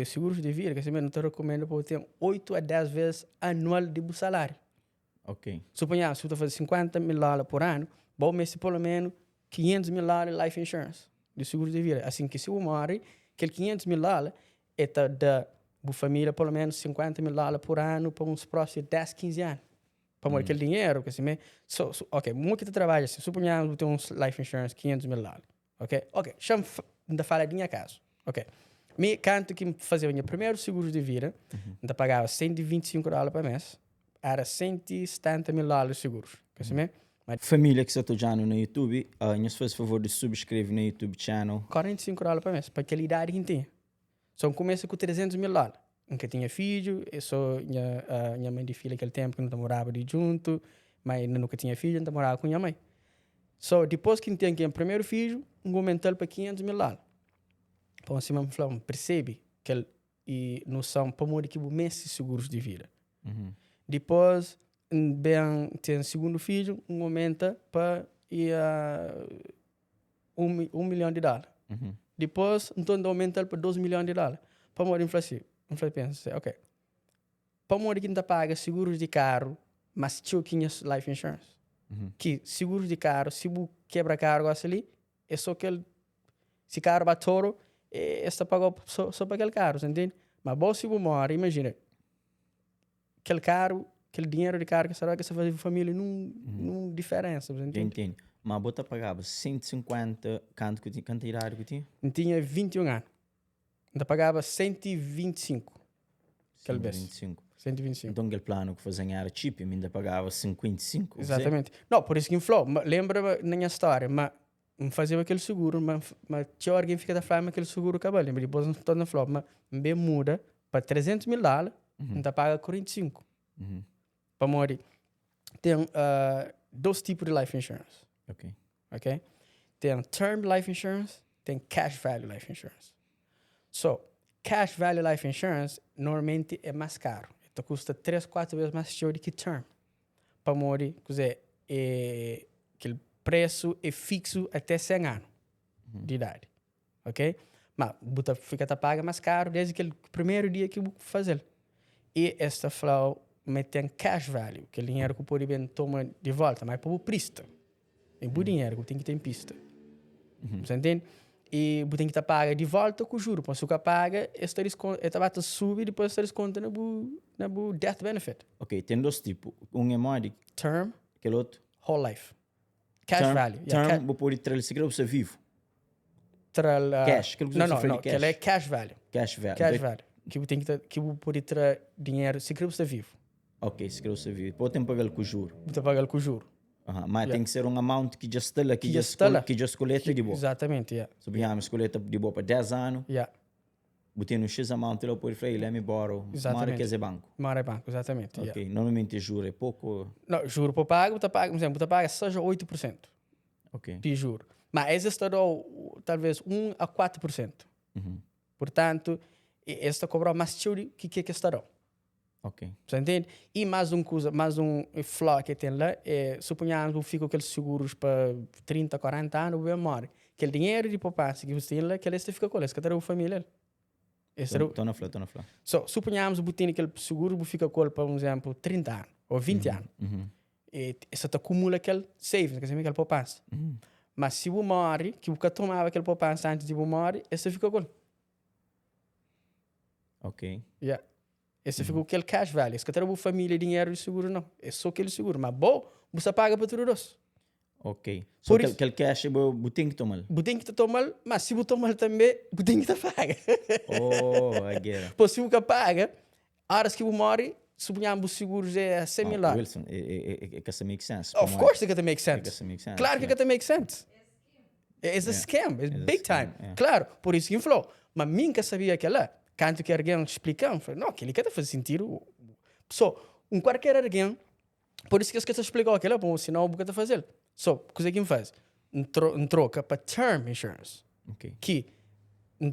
seguros de vida, que eu não te recomendo para ter 8 a 10 vezes anual de salário. Ok. Suponhamos, se você faz $50,000 por ano, bom mês pelo menos $500,000 life insurance de seguro de vida. Assim que se eu morrer, aquele $500,000 é da família pelo menos $50,000 por ano para uns próximos 10, 15 anos. Para morrer aquele dinheiro, que assim, ok, muito que tu trabalha, se suponhamos que tem um life insurance $500,000, ok, chama da fala de minha casa, ok. Me canto que fazia o meu primeiro seguro de vida, ainda pagava $125 por mês, era $170,000 de seguros, que assim, família que você está já no YouTube, nos faz favor de subscrever no YouTube channel. $45 por mês, para aquela idade que tem. Só começa com $300,000. Nunca tinha filho, eu sou minha mãe de filha naquele tempo que não morava de junto, mas nunca tinha filho, não morava com minha mãe. Depois que tem o primeiro filho, aumentou para $500,000. Então, assim, percebe que ele não são para morrer que meses seguros de vida. Depois, bem, tem segundo filho, aumenta para $1 milhão. Depois, então, aumenta para $2 milhões. Para morrer, pensa, ok. Para morrer que não paga seguros de carro, mas tinha life insurance. Que seguros de carro, se você quebra carro ali, é só que se carro vai touro, está pagou só para aquele carro, você entende? Mas se você morre, imagina, aquele carro aquele dinheiro de carga, será que você faz a família não diferença, você Eu entende? entendo. Mas você pagava 150, quanto idade que tinha? Eu tinha 21 anos. Ainda pagava 125. Aquele mês. 125. 125. Então aquele plano que fazia era chip, eu ainda pagava 55. Exatamente. Não, por isso que inflou. Lembra-me na minha história, mas me fazia aquele seguro, mas tinha alguém fica da forma aquele seguro acabou. Lembra? Depois não estou na flor, mas me muda para $300,000, ainda paga 45. Para morrer. Tem dois tipos de life insurance. Ok. Ok? Tem term life insurance, tem cash value life insurance. So, cash value life insurance normalmente é mais caro. Então custa 3, 4 vezes mais caro do que term. Para morrer, quer dizer, aquele preço é fixo até 100 anos de idade. Ok? Mas você fica a pagar mais caro desde aquele primeiro dia que você fazer. E esta flow tem cash value, que é dinheiro que pode bem tomar de volta, mas para o prista. É bom dinheiro que tem que ter em pista. Você entende? E você tem que pagar de volta com o juro. Quando você paga, esta vai subir e depois você desconta na death benefit. Ok, tem dois tipos. Um é mais de Term, aquele outro. whole life. Cash value. Term, você pode trazer segredo você vivo. Cash, aquilo que Não, você fala não, de que ele é cash value. Cash value. Cash value. Que você tem que pode ter dinheiro se você vivo. Ok, segredo você vivo. Pode ter pagar com juro. Você paga com o juro. Mas tem que ser um amount que já está lá, que já escolheta de boa. Exatamente, yeah. Se você escolheta de boa para 10 anos, Yeah. você tem um X amount, ele pode falar, let me borrow. Exatamente. Mara que é banco. Mara é banco, exatamente. Ok, Yeah. normalmente juro é pouco. Não, juro para pago, você paga, por exemplo, você paga seja 8% Ok. de juro. Mas esse estarou talvez 1 a 4%. Portanto, esta cobra mais caro que estará. Ok. Você entende? E mais um flaw que tem lá, suponhamos que fica aqueles seguros para 30, 40 anos, bem morre. Aquele dinheiro de poupança que você tem lá, que ele fica com ele, que terá a família. Estou na flor. So, suponhamos que você tem aquele seguro, você fica com ele, por exemplo, 30 anos ou 20 anos. E você acumula aquele savings, que é aquele poupança. Mas se você morre, que você tomava aquele poupança antes de você morrer, você fica com ele. Ok. Yeah. Esse fica aquele cash value. Esse que terá a família dinheiro de seguro, não. É só aquele seguro. Mas bom, você paga para tudo isso. Ok. Só Por que isso- aquele cash você tem que tomar. Você tem que tomar, mas se você tomar também, você tem que pagar. Oh, I get it. Pois se você paga, horas que você morre, suponhamos o seguro já é 100 mil lá. Wilson, it can make sense. Of course it can make It sense. can make sense. Claro que yeah. can make sense. It's a scam. It's big scam, time. yeah. Claro, por isso que falou. Mas mim que sabia que lá, quando que alguém explicava, falei, não, aquele que faz sentido. So, qualquer alguém, por isso que você explicou aquilo, bom, senão o que está fazendo. So, o que você faz? Troca para term insurance, Ok. que não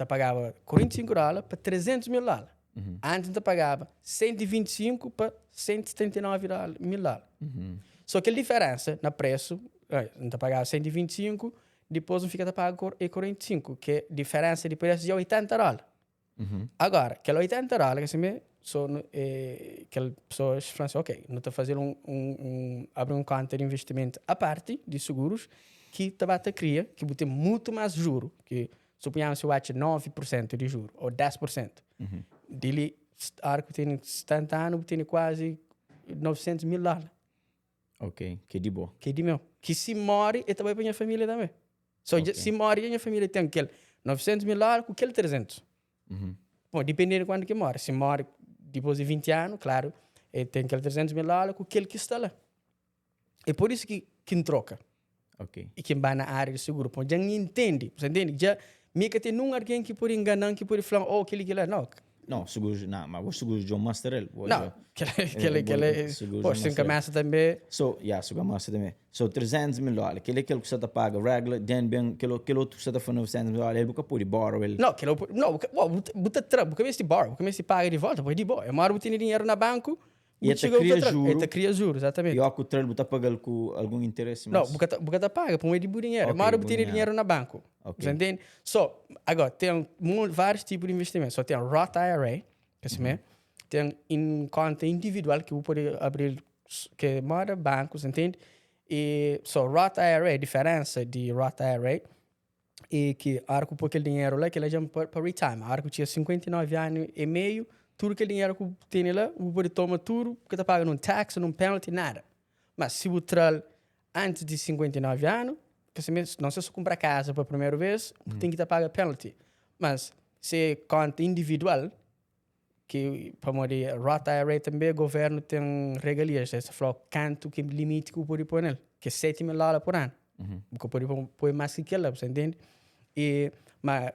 pagava $45 para $300 mil. Antes não pagava 125 para $179 mil. Só que a diferença no preço, não pagava 125, depois não fica a pagar 45, que é diferença de preço de $80. Agora, aquele $80, que assim, aquela pessoa fala ok, não está fazendo abre conta de investimento à parte de seguros que te cria, que tem muito mais juro, que suponhamos que eu acho 9% de juro, ou 10%. Dele, que tem 70 anos, tem quase $900 mil. Ok, que de boa. Que de meu. Que se morre, eu também para minha família também. So, Ok. se morre, a minha família tem aquele $900 mil com aquele 300. Bom, dependendo de quando que morre. Se morre depois de 20 anos, claro, tem aquele $300 mil com aquele que está lá. É por isso que troca. Ok. E quem vai na área de seguro, pô, já entende. Você entende? Já, meio que tem alguém que pode enganar, que pode falar, oh, aquele lá. Não, Não, seguro, não, mas o seguro de John Master ele. não. Aquele, seguro pô, de sem Master. começa também. So, seguro Master também. So, $300 mil. Aquele que você está paga regular, then bem, aquele outro que você está fazendo $900 mil, ele nunca pode borrow ele. Não, você trampa, você borrow, você paga de volta, pode de boa. Eu moro, tem dinheiro na banco, E até cria juro. Ele cria juros, exatamente. E o que você está pagando com algum interesse Não, mais? você paga, põe de dinheiro. Ok, Mora bom tem dinheiro na banco. Ok. Você entende? So, agora, tem vários tipos de investimento. Só tem Roth IRA, que assim é. Tem conta individual que você pode abrir, que mora banco, você entende? E, Roth IRA, a diferença de Roth IRA é que arco por aquele dinheiro lá, que ele chama para retirement. Arco tinha 59 anos e meio, tudo aquele dinheiro que tem lá, você pode tomar tudo, que está pagando um tax, um penalty, nada. Mas se você traz antes de 59 anos, que não se você compra casa pela primeira vez, tem que pagar penalty. Mas se conta individual, que para morrer Roth IRA também o governo tem regalias, você falou quanto que limite que pode pôr nele, que é $7,000 por ano, que pode pôr mais que aquilo, você entende? Mas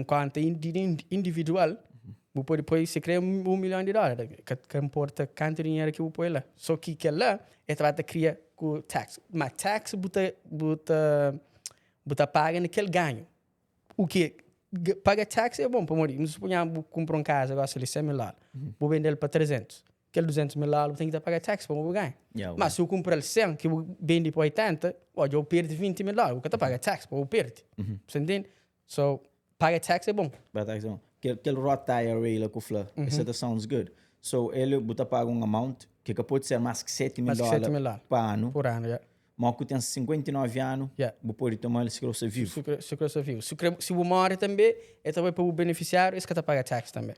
conta individual, você pode pôr, se cria $1 milhão, que importa quanto dinheiro que você põe lá. Só que aquilo lá é para criar com tax, mas tax você paga naquele ganho. O que paga tax é bom para morrer. Mas suponhamos que compra uma casa, gosta de $100,000. Vou vender ele para 300. Aquele $200,000 tem que pagar tax para o ganho. Mas se eu comprar ele 100, que eu vende para 80, pode eu perder $20,000. Eu tenho pagar tax para eu perder. Você entende? So, paga tax é bom. Paga tax é bom. Aquele Roth IRA lá que eu falei, isso sounds good. So, ele paga um amount que pode ser mais que $7,000 por ano. Por ano, yeah. Mas que tem 59 anos, você pode tomar ele se você vivo. Se você vivo. Se você morre também, é também para o beneficiário, isso que paga tax também.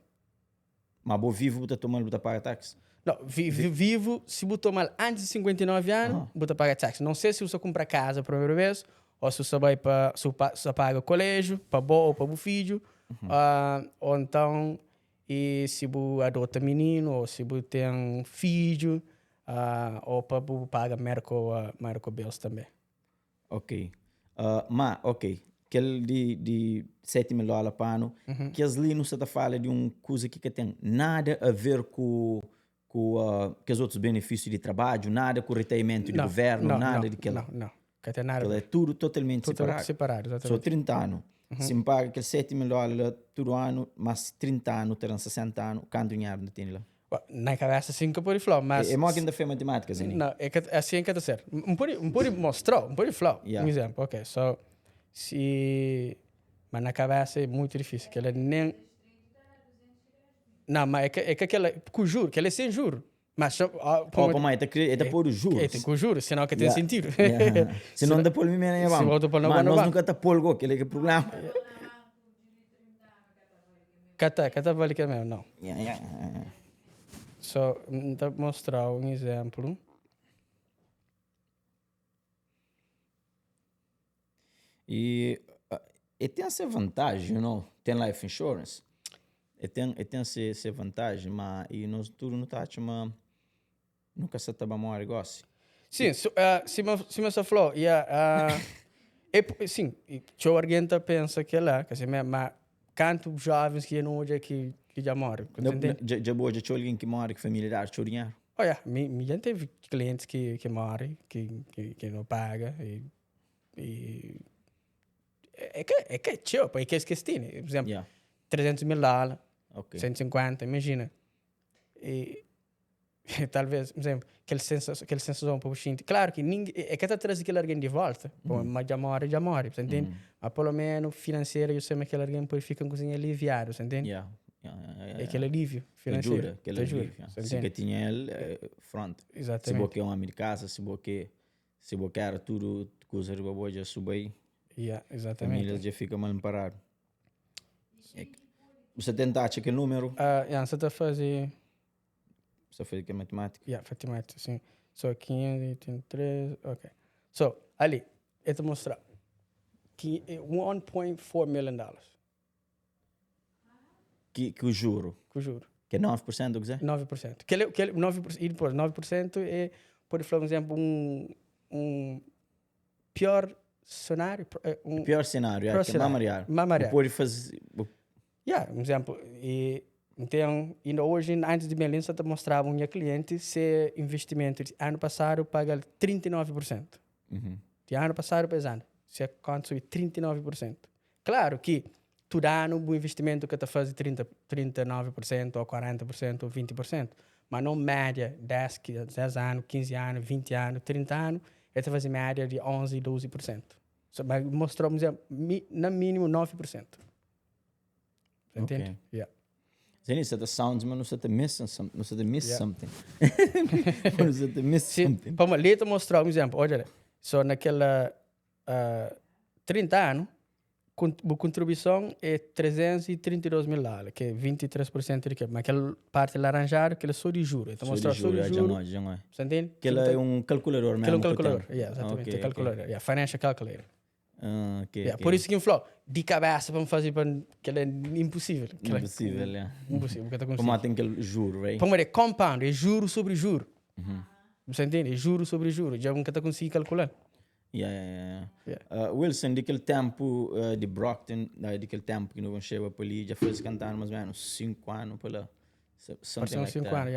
Mas você vivo, você toma ele, você paga tax? Não, vivo, se você tomar antes de 59 anos, você paga tax. Não sei se você compra casa a primeira vez, ou se você vai para, se você paga colégio, para ou para o filho, ou então, e se você adota menino, ou se você tem filho, ou para pagar medical bills também. Ok. Mas, ok. Aquele de $7,000 por ano, que as ali não se fala de uma coisa que tem nada a ver com os outros benefícios de trabalho, nada com o retraimento do governo, nada daquilo. Não. Que tem nada. É tudo totalmente separado. Só 30 anos. Se me paga aquele $7,000 todo ano, mas 30 anos, terão 60 anos, quanto dinheiro não tem lá? Na cabeça assim que eu posso falar, mas... É mais que ainda foi matemática, assim? Não, é assim que está certo. Pode mostrar, pode falar. Um exemplo, ok. So, mas na cabeça é muito difícil, que ela nem... Não, mas é que aquela... Com juro, que ela é sem juro. Mas... Mas é por juros. É com juros, senão que tem sentido. Se não dá por mim, nem vamos. Mas nós nunca está por algo, aquele que é o problema. Cata vale que é mesmo, não. So, vou mostrar um exemplo. E tem essa vantagem, tem life insurance. Tem essa vantagem, mas nós tudo não está mas nunca se está bom negócio. Sim, se você falou, sim, eu argumento pensa que lá, mas quanto jovens que não hoje que já moram. Já boa, já tinha alguém que mora, que familiar, tinha dinheiro? Olha, já teve clientes que moram, que não pagam. É que é tio, é que é que tem. Por exemplo, $300,000, okay. 150, imagina. E talvez, por exemplo, aquele sensação para o xinte. Claro que ninguém, é que está trazendo aquele alguém de volta, mas já mora, você entende? Mas pelo menos financeiro, eu sei que aquele alguém pode ficar com cozinha aliviado, você entende? É aquele alívio financeiro. Ajuda. Se que tinha ele, front. Exatamente. Se você é um homem de casa, se você quer tudo, coisa de boa, já sube aí. Exatamente. Família já fica mal parado. Você tenta achar aquele número? Você está fazendo... Você fez aqui a matemática? Matemática, sim. So, 503, ok. So, ali, eu te mostrar. $1.4 million. Que eu juro. Que é 9%, o que é? 9%. Que 9%, e depois 9% é, por exemplo, um pior cenário. Pior cenário, que é mamariar. Pode fazer... Um exemplo. Então, hoje, antes de Belém, só te mostrava um cliente se investimento de ano passado paga 39%. De ano passado para esse ano. Se consome 39%. Claro que todo ano o investimento que está fazendo 39% ou 40% ou 20%. Mas não média 10 anos, 15 anos, 20 anos, 30 anos, ele está fazendo média de 11%, 12%. Mas mostramos no mínimo 9%. Entende? Sim, você está sounds, mas você está missing something. Você está missing something. Você está missing something. Vamos ler te mostrar um exemplo. Olha, só naquela 30 anos, a contribuição é 332 mil dólares, que é 23% de que. Mas aquela parte laranjada, que é só de juros. Então, mostrar só de juros. Você entende? Que é um calculador mesmo. Que é um calculador, exatamente. É calculador, financial calculator. Por isso que eu falo, de cabeça para me fazer, que é impossível. Impossível, Impossível, que como tem aquele juro, right? Como é compound, é juro sobre juro. Você entende? É juro sobre juro. Já nunca está conseguindo calcular. Wilson, daquele tempo de Brockton, daquele tempo que não chegava para ali, já fez cantar mais ou menos 5 anos para lá. Passam 5 anos,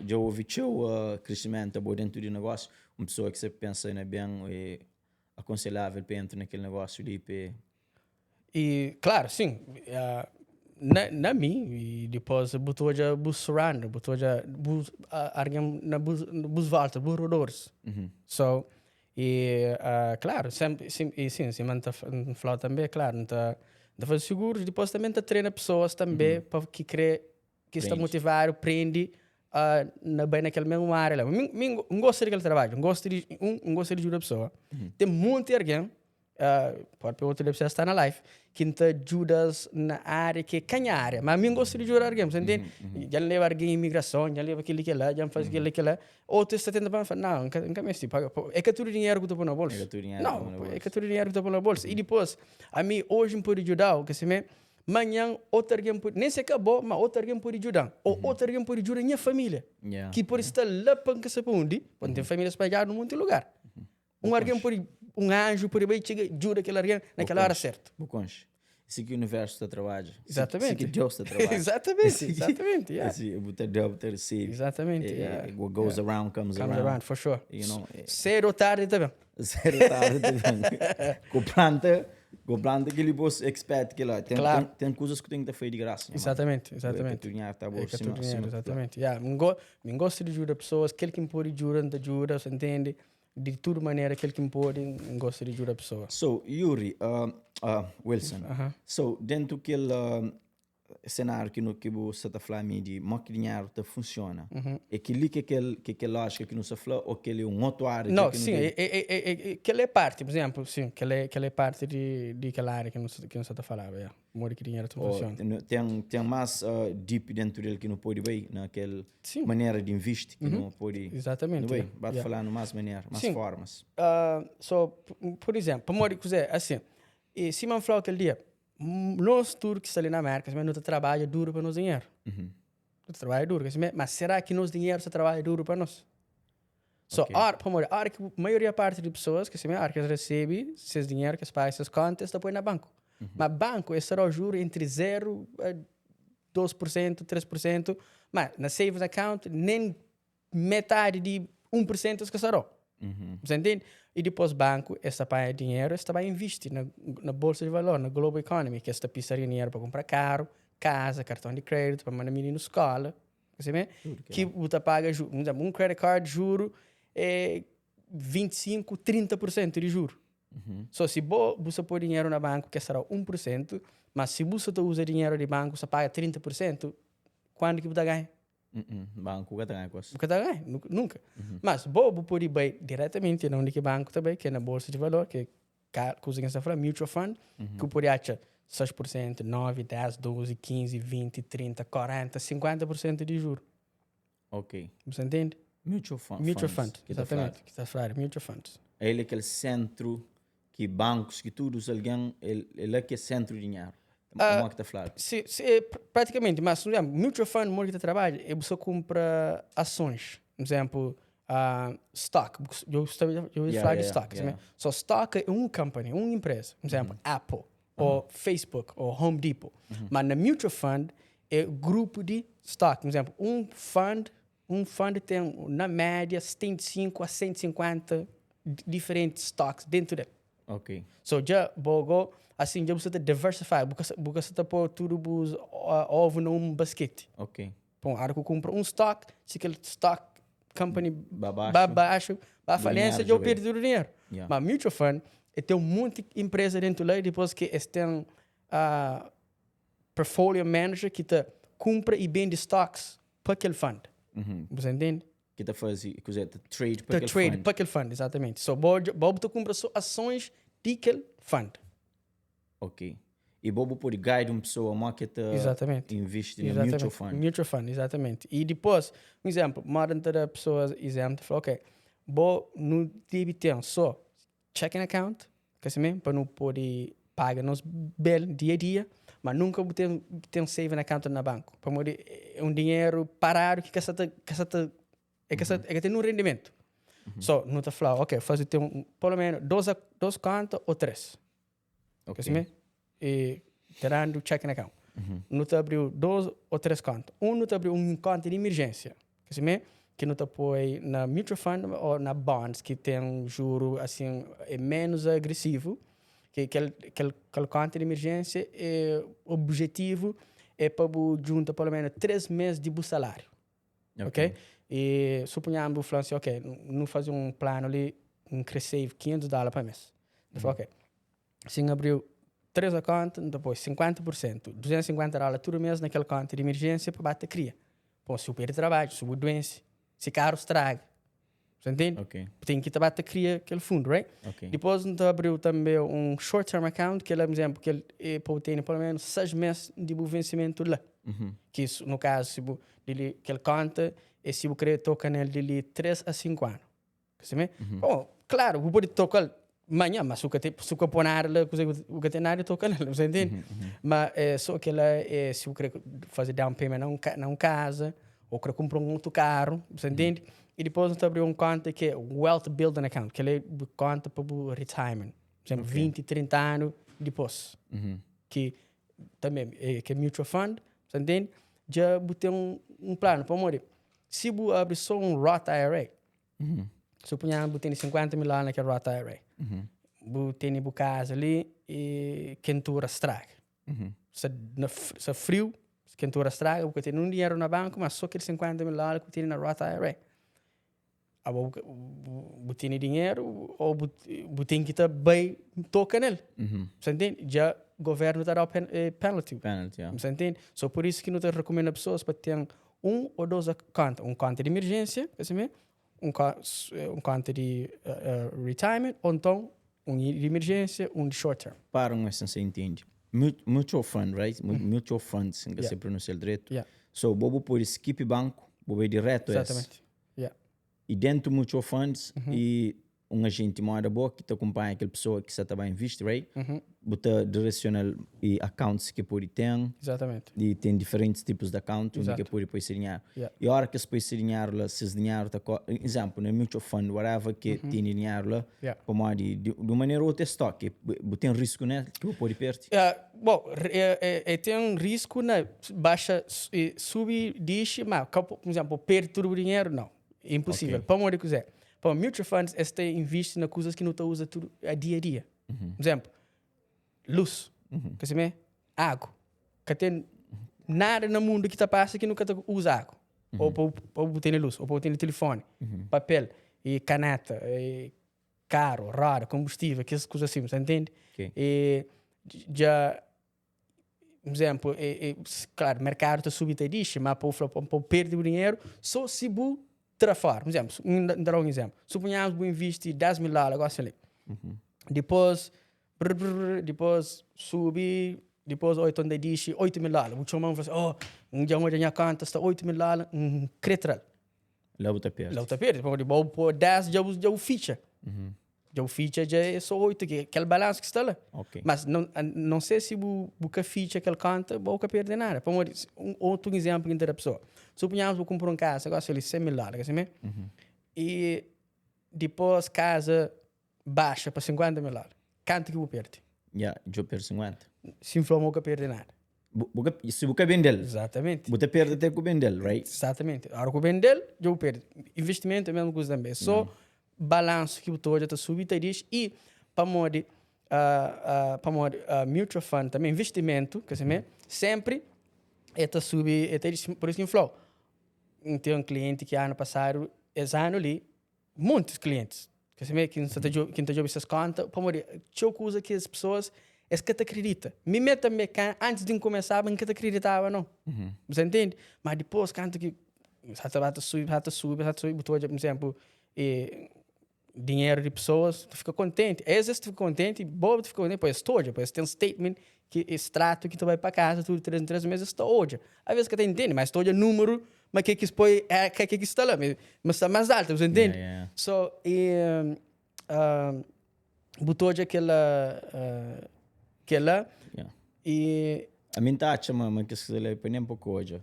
já houve o crescimento dentro do negócio. Uma pessoa que você pensa é bem aconselhável para entrar naquele negócio ali. E, claro, sim. Na mim, e depois botou já bus surround, botou já alguém na bus volta, bus rodores. So, e, claro, sempre, sim, manta falar também, claro, não faz seguros, depois também treina pessoas também para que crê que está motivado, prende bem naquela mesma área. Eu gosto daquele trabalho, eu gosto de ajudar a pessoa. Tem muito alguém, pode ter outra pessoa estar na live, que te ajudas na área que é a área, mas eu gosto de ajudar alguém, você entende? Já leva alguém em imigração, já leva aquilo que lá, já faz aquilo que lá, ou tu está tentando para falar, não, nunca me estive, é que tudo dinheiro que tu põe na bolsa. Não, é que tudo dinheiro que tu põe na bolsa. E depois, a mim hoje me pode ajudar, o que se me manhã outro alguém pode, nem se acabou, mas outro alguém pode ajudar, ou outro alguém pode ajudar minha família, que pode estar lá para que se onde, quando tem família espalhada num monte de lugar. Alguém pode, anjo pode ir chegar, ajuda aquele alguém naquela hora certa. Isso que o universo está trabalhando. Exatamente. Isso que Deus está trabalhando. Exatamente. Exatamente. What goes around comes around. For sure. You know, cedo ou tarde também. Cedo ou tarde também. Com planta que ele possa expert que lá. Tem coisas que tem que ter de graça. Exatamente. Exatamente. Eu gosto de ajudar pessoas, aquele que me pode ajuda, você entende? De toda maneira, aquele que me pode, eu gosto de ajudar pessoas. So, Yuri, Wilson, so, dentro daquele cenário que você está falando de que dinheiro funciona, é que lógica que não se fala ou que é outro área? Não, sim, aquela parte, por exemplo, sim, aquela parte de aquela área que não está falando, modo que dinheiro funciona. Tem mais deep dentro dele que não pode ver, naquela maneira de investir que não pode. Exatamente. Não vai, vai falando mais maneiras, mais formas. Por exemplo, para dizer assim, se man falar aquele dia, nós turcos que estão ali na América, mas não trabalha duro para nós dinheiro. Trabalha duro, mas será que nós dinheiro se trabalha duro para nós? A maioria parte de pessoas que recebem seus dinheiro, que pagam seus contas, está põe na banco. Mas banco, esse será o juro entre 0 a 2%, 3%, mas na savings account, nem metade de 1% que será. Você entende? E depois banco, essa paga dinheiro, esta vai investir na bolsa de valor, na global economy, que esta pisa dinheiro para comprar carro, casa, cartão de crédito, para mandar menino na escola. Você vê? Que você paga, um credit card, juro, é 25, 30% de juro. Se você põe dinheiro na banco, que será 1%, mas se você usa dinheiro de banco, você paga 30%, quando que você ganha? Banco que ganha coisa. Nunca ganha, nunca. Mas você pode ir diretamente na única banco também, que é na bolsa de valor, que é coisa que você fala, mutual fund, que pode achar 6%, 9%, 10%, 12%, 15%, 20%, 30%, 40%, 50% de juro. Ok. Você entende? Mutual fund. Mutual fund, exatamente. Que está falando, mutual funds. É ele aquele centro que bancos, que tudo, alguém, ele é que é centro de dinheiro. Como é que está falando? Praticamente, mas, por exemplo, mutual fund, onde você trabalha, você compra ações. Por exemplo, stock. Eu falar de stock. So, stock é uma company, uma empresa. Por exemplo, Apple, ou Facebook, ou Home Depot. Mas na mutual fund, é grupo de stock. Por exemplo, um fund tem, na média, 75 a 150 diferentes stocks dentro dele. Ok. So, já bogo, assim, já você diversify, porque você está por tudo os ovo num basquete. Ok. Bom, a hora que eu compro stock, se aquele stock company baixo, a falência, eu perdi o dinheiro. Mas mutual fund, tem um monte de empresa dentro lá, depois que tem portfolio manager que te compra e vende stocks para aquele fund. Você entende? Que está fazendo, trade para aquele fund, exatamente. So, Bob tu compra só ações daquele fund. Ok. E bobo pode guide uma pessoa mais que Exatamente. investe no mutual fund. Mutual fund, exatamente. E depois, um exemplo, uma das pessoas, exemplo, falou, ok, vou no deve ter só checking account, que assim, para não poder pagar nos bill dia a dia, mas nunca ter um saving account na banco. Para poder dinheiro parado que tem um rendimento. Só, não está falando, ok, fazer pelo menos dois contas ou três. Ok. Que assim, e terando checking account. Não te abriu 2 ou 3 contas. Não te abriu conta de emergência. Que não te põe na mutual fund ou na bonds, que tem um juro assim, é menos agressivo. Que aquela conta de emergência, o objetivo é para juntar pelo menos 3 meses de salário. Ok? E suponhamos que assim, ok, não fazer um plano ali, crescer $500 por mês. Ok. Se abriu 3 contas, depois 50%, $250 todo mês naquela conta de emergência para bater cria. Bom, se o perder trabalho, se o doença, se carro estraga. Você entende? Ok. Tem que bater cria aquele fundo, right? Ok. Depois abriu também um short-term account, que é, por exemplo, que ele pode ter pelo menos 6 meses de vencimento lá. Que isso, no caso, se ele conta, e se você querer tocar nele de 3 a 5 anos. Bom, claro, você pode tocar amanhã, mas se você pôr nada, o que tem nada, toca nele, você entende? Mas só que se você querer fazer down payment na casa, ou querer comprar um outro carro, você entende? E depois você abre conta que é Wealth Building Account, que é conta para o retirement. Por exemplo, 20, 30 anos depois. Que também que é mutual fund, você entende? Já tem um plano para morrer. Se você abre só um Roth IRA, suponhamos que tem 50 mil lá naquele Roth IRA. Você tem a casa ali e quentura estraga. Se frio, quentura estraga, porque tem dinheiro na banco, mas só aquele 50 mil lá que tem na Roth IRA. Você tem dinheiro ou você tem que estar bem toca nele. Você entende? Já o governo está dando penalty. Você entende? Só por isso que não te recomendo as pessoas para ter um ou dois contas. Um conta de emergência, conta de retirement, ou então um de emergência, um de short term. Para um assim, você entende. Mutual fund, right? Mutual funds, que se pronuncia direito. So, bobo por skip banco, bobo direto Exatamente. E dentro do mutual funds, e um agente moeda boa que te acompanha aquela pessoa que está a investir, right? Bota direcional e accounts que pode ter. Exatamente. E tem diferentes tipos de account onde que pode pôr esse dinheiro. E a hora que se põe esse dinheiro lá, se esse dinheiro está... Exemplo, no mutual fund, whatever, que tem dinheiro lá, como de maneira ou outra estoque, tem risco, né? Que pode perder. Bom, tem um risco, né? Baixa, sube, diz, mas, por exemplo, perder todo o dinheiro, não. É impossível. Para onde quiser. Para mutual funds, este investe na coisas que não está usa tudo a dia a dia. Por exemplo, luz, que se água, que tem nada no mundo que está passa que nunca usa água. Ou para ter luz, ou para ter telefone, papel, e caneta, e carro, raro, combustível, que essas coisas assim, você entende? E já, por exemplo, claro, o mercado está subindo a dish, mas para perder o dinheiro, só se você trafar. Por exemplo, dar um exemplo. Suponhamos que investe $10 mil, agora ali. Depois sube, depois 8 de dish, $8 mil. O chamam fala assim, dia onde a conta está $8 mil, cretral. Lá o tapete. Lá o tapete. Depois por 10 já o ficha. Já o ficha já é só 8, que aquele balanço que está lá. Mas não sei se você ficha aquele conta, você perde nada. Outro exemplo que a pessoa. Suponhamos que comprar uma casa, agora ali $100 mil, assim, e depois casa baixa para $50 mil. Quanto que você perde? Eu perdo 50. Se inflamou, você perde nada. Se você vender, exatamente. você perde até que vender, right? Exatamente. Agora que vender, eu perdo. Investimento é a mesma coisa também. Só balanço que você já está subindo e para modo mutual fund também, investimento, que sempre está subindo, por isso que inflou. Tem um cliente que ano passado, esse ano ali, muitos clientes, que está jogando essas contas, para modo, tinha coisa que as pessoas é que te acredita. Me meta também, antes de começar, não que te acreditava, não. Você entende? Mas depois, quando que subir, por exemplo, dinheiro de pessoas, tu fica contente. Às vezes tu fica contente, bobo tu fica contente, depois estoja, depois tem um statement, que extrato que tu vai para casa, tudo 3 em 3 meses, estoja. Às vezes que tu entende, mas estoja número, mas que põe, que está lá, mas está mais alto, você entende? Yeah. So, botou aquela, Yeah. e... A mim tá achando que se ele nem pouco hoje.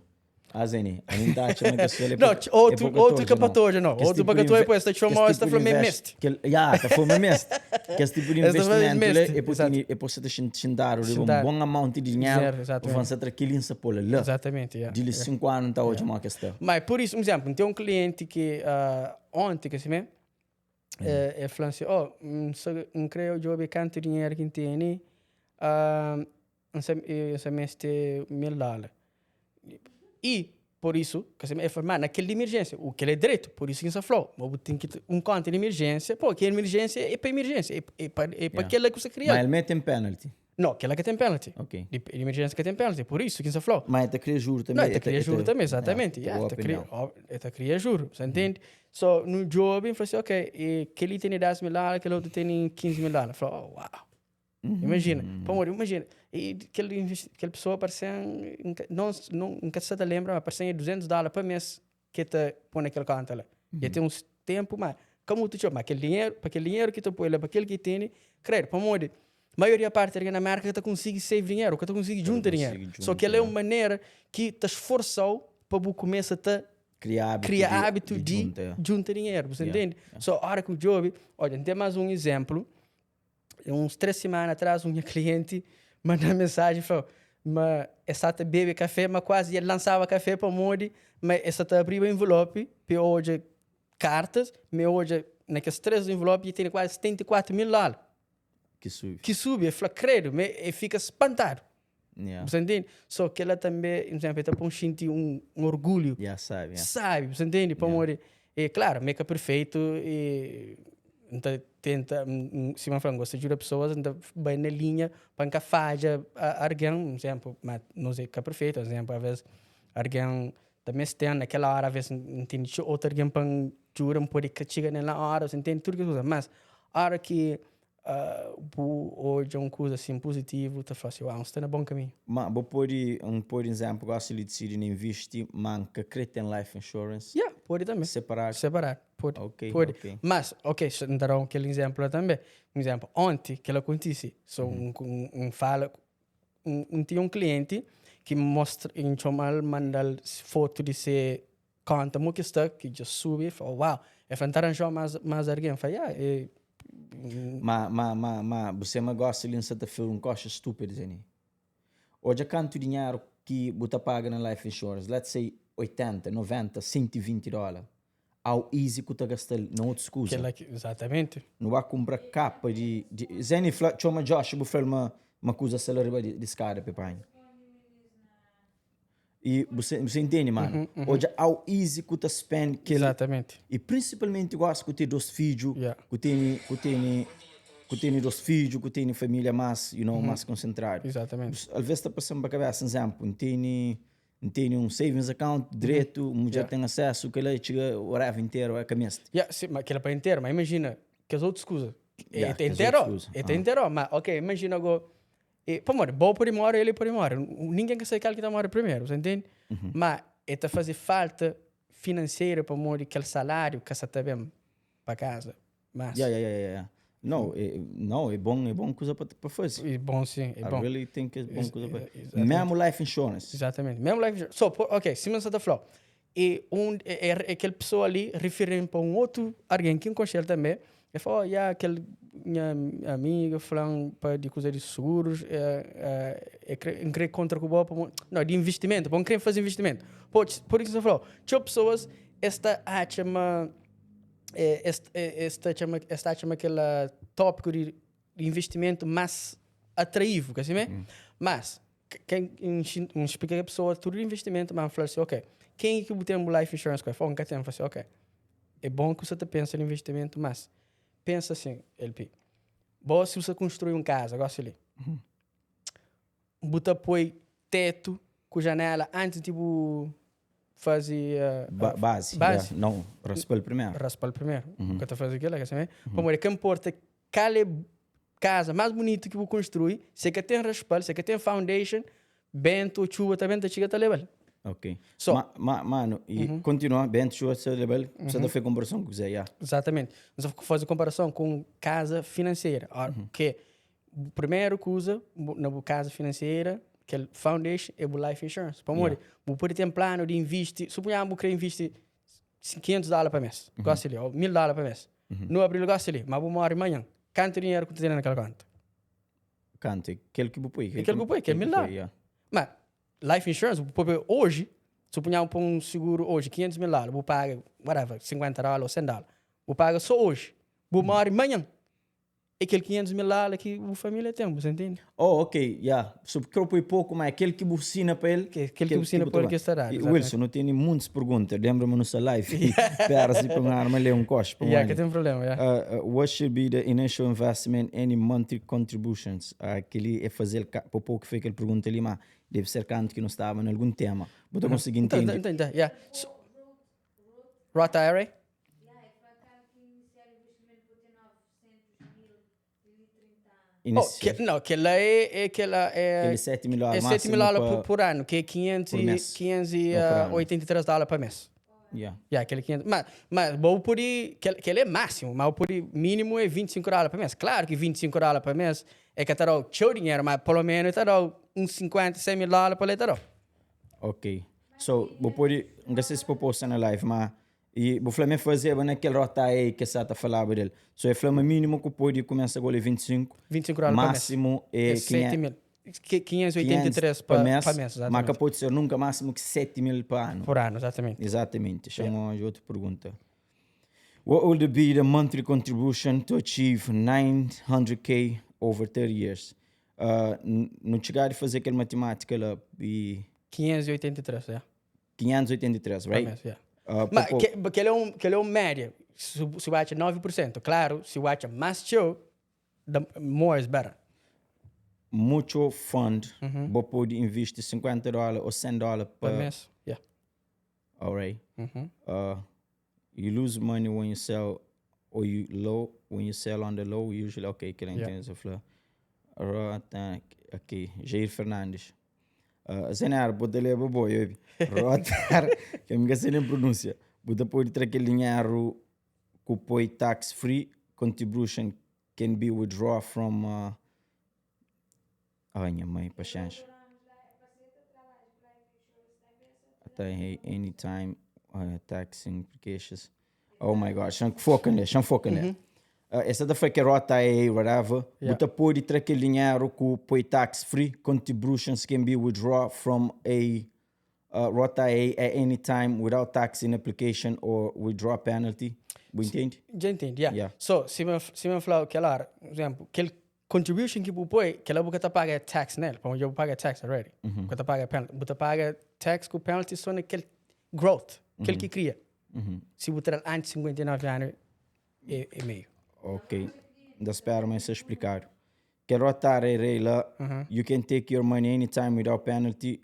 Azeni, a mim tá achando que se ele Não, outro que patoja, não. Outro para que tu é depois, está chamando esta flor mesmo mest. Ja, tá foi mesmo. Que esse tipo de investimento é por você xindar um bom amount de dinheiro, vão ser aquilo em Sapola lá. Exatamente, yeah. De 5 anos tá hoje uma questão. Mas por isso, por exemplo, tem um cliente que ontem que se me é falando assim, não creio que eu canto dinheiro que tem, um semestre $1,000. E, por isso, que você me informar naquele de emergência, o que é direito, por isso que você falou, tem que ter conta de emergência, pô, que emergência é para emergência, é para aquela que você criou. Mas ele mete em penalty. Não, aquela que tem penalty. Ok. De emergência que tem penalty, por isso que você falou. Mas ele cria juro também. Não, ele cria juro também, exatamente. Ele cria juro, você entende? So, no job, ele falou assim, ok, que ele tem $10,000, que ele outro tem $15,000. Falou, uau. Imagina, imagina. E aquela pessoa parece nunca se lembra, mas parece $200 por mês que te põe naquele canto lá. E tem uns tempo, mas como tu chama, aquele dinheiro que tu põe lá, para aquele que tem, creio, para modo, maioria parte da América que tu consegue save dinheiro, que tu consegue juntar dinheiro. Só que ela é uma maneira que te esforçou para começar a criar hábito de juntar dinheiro, você entende? Só a hora que o job, olha, tem mais um exemplo. Uns 3 semanas atrás, um cliente mandou mensagem e falou: mas essa tá bebe café, mas quase ele lançava café para o Modi, mas essa tá abriu o envelope, para hoje cartas, mas hoje, naqueles 3 envelopes, tem quase $74,000. Que sube, ele falou: credo, mas ele fica espantado. Você entende? Só que ela também, por exemplo, está para sentir um orgulho. Sabe, você entende? Para Modi. E claro, meio que é perfeito e. Então, tenta, se uma frango, gosta de ajudar pessoas, então vai na linha para que faça alguém, por exemplo, mas não sei que é perfeito, por exemplo, às vezes alguém também está naquela hora, às vezes não tem outro alguém para ajudar, pode chegar naquela hora, você entende tudo que usa, mas a hora que hoje é uma coisa assim positiva, tu fala assim, uau, está no bom caminho. Mas vou pôr por exemplo, gosto de decidir investir, mas que crê em life insurance? Yeah, pode também. Separar. Pode. Ok. Mas, ok, darão aquele exemplo também. Um exemplo, ontem, que ela acontece, tinha um cliente que mostra, manda foto de ser conta, muito que já sube, e fala, uau, é fantástico mais alguém. Fala, Mas você me gosta de lançar um costo estúpido, Zeni. Hoje, quanto dinheiro que você paga na life insurance? Let's say 80, 90, $120. Ao easy que você gasta, não outra excusa. Exatamente. Não vai comprar capa de... Zeni, chama Josh, vou fazer uma coisa acelerada de escada, pepai. E você entende, mano? Hoje, ao easy que você spend... Exatamente. E principalmente, eu gosto que tem 2 filhos, que tem 2 filhos, que tem família mais, mais concentrada. Exatamente. Às vezes está passando para a cabeça, exemplo, não tem um savings account direito, já tem acesso, que ele chega o horário inteiro, é caminho. Sim, mas aquela para inteiro, mas imagina, que as outras coisas. É inteiro, mas ok, imagina agora, pô, mano, bom por embora, ele por embora. Ninguém quer saber que está morrendo primeiro, você entende? Mas está fazer falta financeira para morrer aquele salário que você está bem para casa. Mas... Não, é bom coisa para fazer. É bom, sim. É bom. I really think é bom coisa para fazer. Mesmo life insurance. Exatamente. Mesmo life insurance. So, ok, se você está falando, aquela pessoa ali referindo para um outro alguém que conhece também, ele falou, aquele minha amiga falando para de coisa de seguros, querer contra o Cuba, não, de investimento, bom, querer fazer investimento. Por isso você falou, tinha pessoas, esta chama aquele tópico de investimento mais atrativo, assim, mas quem explica a pessoa tudo de investimento, mas fala assim, ok, quem é que tem um life insurance? Fala assim, ok, é bom que você pensa em investimento, mas pensa assim, LP, bom se você construir uma casa, gosto ali, bota põe teto com janela antes tipo fazer Base. base. Yeah. Não, raspar primeiro. Raspar primeiro. Que tá fazendo aquilo, quer Para morrer, que importa qual é casa mais bonita que vou construir, se que tem raspar, se que tem foundation, vento, chuva, também tá chega a level. Ok. So, Mano, e continua, bem, chuva, seu level, você dá fazer comparação com você, yeah. Exatamente. Nós vamos fazer comparação com casa financeira. Que o primeiro que usa na casa financeira, que é foundation, é o life insurance. Para morrer, vou poder ter um plano de investir, suponhamos que eu investir $500 por mês, gosto ali, ou $1,000 por mês. No abril, gosto ali, mas vou morrer amanhã. Quanto dinheiro que tu tem naquela conta? Quanto? Aquele que vou pôr. Aquele que vou pôr, que é $1,000. Mas, life insurance, vou pôr hoje, suponhamos para um seguro hoje, $500,000, vou pagar, whatever, $50 ou $100. Vou pagar só hoje. Vou morrer amanhã. É aquele $500,000 que a família tem, você entende? Oh, ok, yeah. So, que eu põe pouco, mas aquele que bucina para ele. Aquele que bucina para ele que estará. Wilson, não tem muitas perguntas. Lembra-me no seu live. Pera, se para uma arma, ler um cospe. Que tem problema, what should be the initial investment, any monthly contributions? Aquele é fazer, por pouco foi que ele pergunta ali, mas deve ser canto que não estava em algum tema. Vou conseguir entender. Entendi, yeah. Roth IRA? Aquela é aquele $7,000 é $7,000 por ano, que é $583 por mês. Yeah. Aquele 500. Mas vou por aí, que ele é máximo, mas por aí mínimo é $25 por mês. Claro que $25 por mês é que terá o seu dinheiro, mas pelo menos terá uns $50,000 por ele. Ok. So, vou por aí, não sei se vou postar na live, mas e o Flamengo fazia naquele rota aí que você falava dele. So, é Flamengo mínimo que pode começar agora é $25. $25 máximo é 583 por mês. Mas que pode ser nunca máximo que 7,000 por ano. Por ano, exatamente. Exatamente. Chama de outra pergunta. What would be the monthly contribution to achieve $900K over 30 years? Não chegar a fazer aquela matemática lá e 583, 583, right? Mês, mas que ele é um média. Se bate 9%, claro, se bate mais show, the more is better. Muito fund, você pode investir $50 ou $100 per mês. All right. You lose money when you sell, or you low when you sell on the low. Usually, okay, que entende essa ok, Jair Fernandes. Zenar, pode ler bobo, Rotar, que me gastei nem pronúncia. Você pode ter aquele dinheiro que põe tax free contribution can be withdrawn from. Ai, minha mãe, paciência. Até anytime tax implications. Oh my God, foca nele. Essa da foi que rota aí, whatever. Você pode ter aquele dinheiro que põe tax free contributions can be withdrawn from a rota aí at any time without tax in application or withdraw penalty. Você entende? Já entendi, So, se me falar que lá, por exemplo, aquele contribution que você põe, que ela você paga tax nele, porque eu pago tax already. Você paga penalty, você paga tax com penalty só naquele growth, aquele que cria. Se você ter antes de 59 anos, é meio. Ok. Da espera mas se explicar. Que rotar é lá, you can take your money anytime without penalty.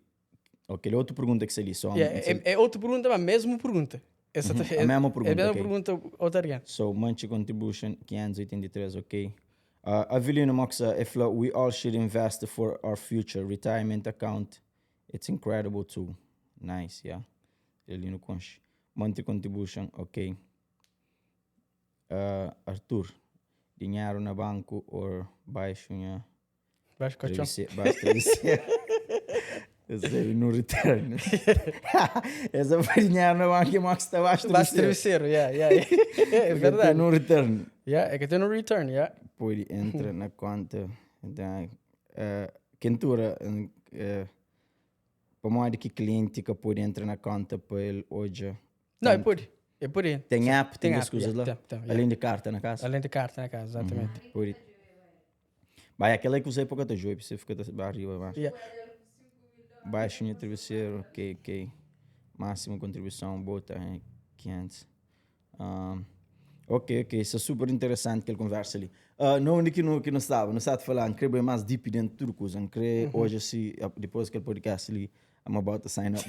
Ok, outra pergunta que se ali só. É outra pergunta, mas mesma pergunta. Essa é a mesma pergunta. É a mesma pergunta, outra again. So, monthly contribution, 583, ok. Avelino Moxa, if we all should invest for our future retirement account, it's incredible too. Nice, yeah. Avelino Conch. Monthly contribution, ok. Arthur, dinheiro na banco ou baixo nha? Baixo colchão. Baixo travesseiro. Eu sei, no return. Essa foi dinheiro na banco e Max está baixo travesseiro. É verdade. No return. É que tem no return, Pode entra na conta. Quentura, para modo que cliente que pode entrar na conta para ele hoje. Não, é por aí. Tem app, tem as coisas lá? Além de carta na casa? Além de carta na casa, exatamente. Por aí. Vai, aquela que usei para cada jogo, você fica arriba, baixo. Baixo no travesseiro, ok. Máxima contribuição, bota 500. Ok, isso é super interessante que ele conversa ali. Não que não estava falando, creio mais deep dentro de tudo coisa. Creio hoje, depois que ele podcast ali, I'm about to sign up.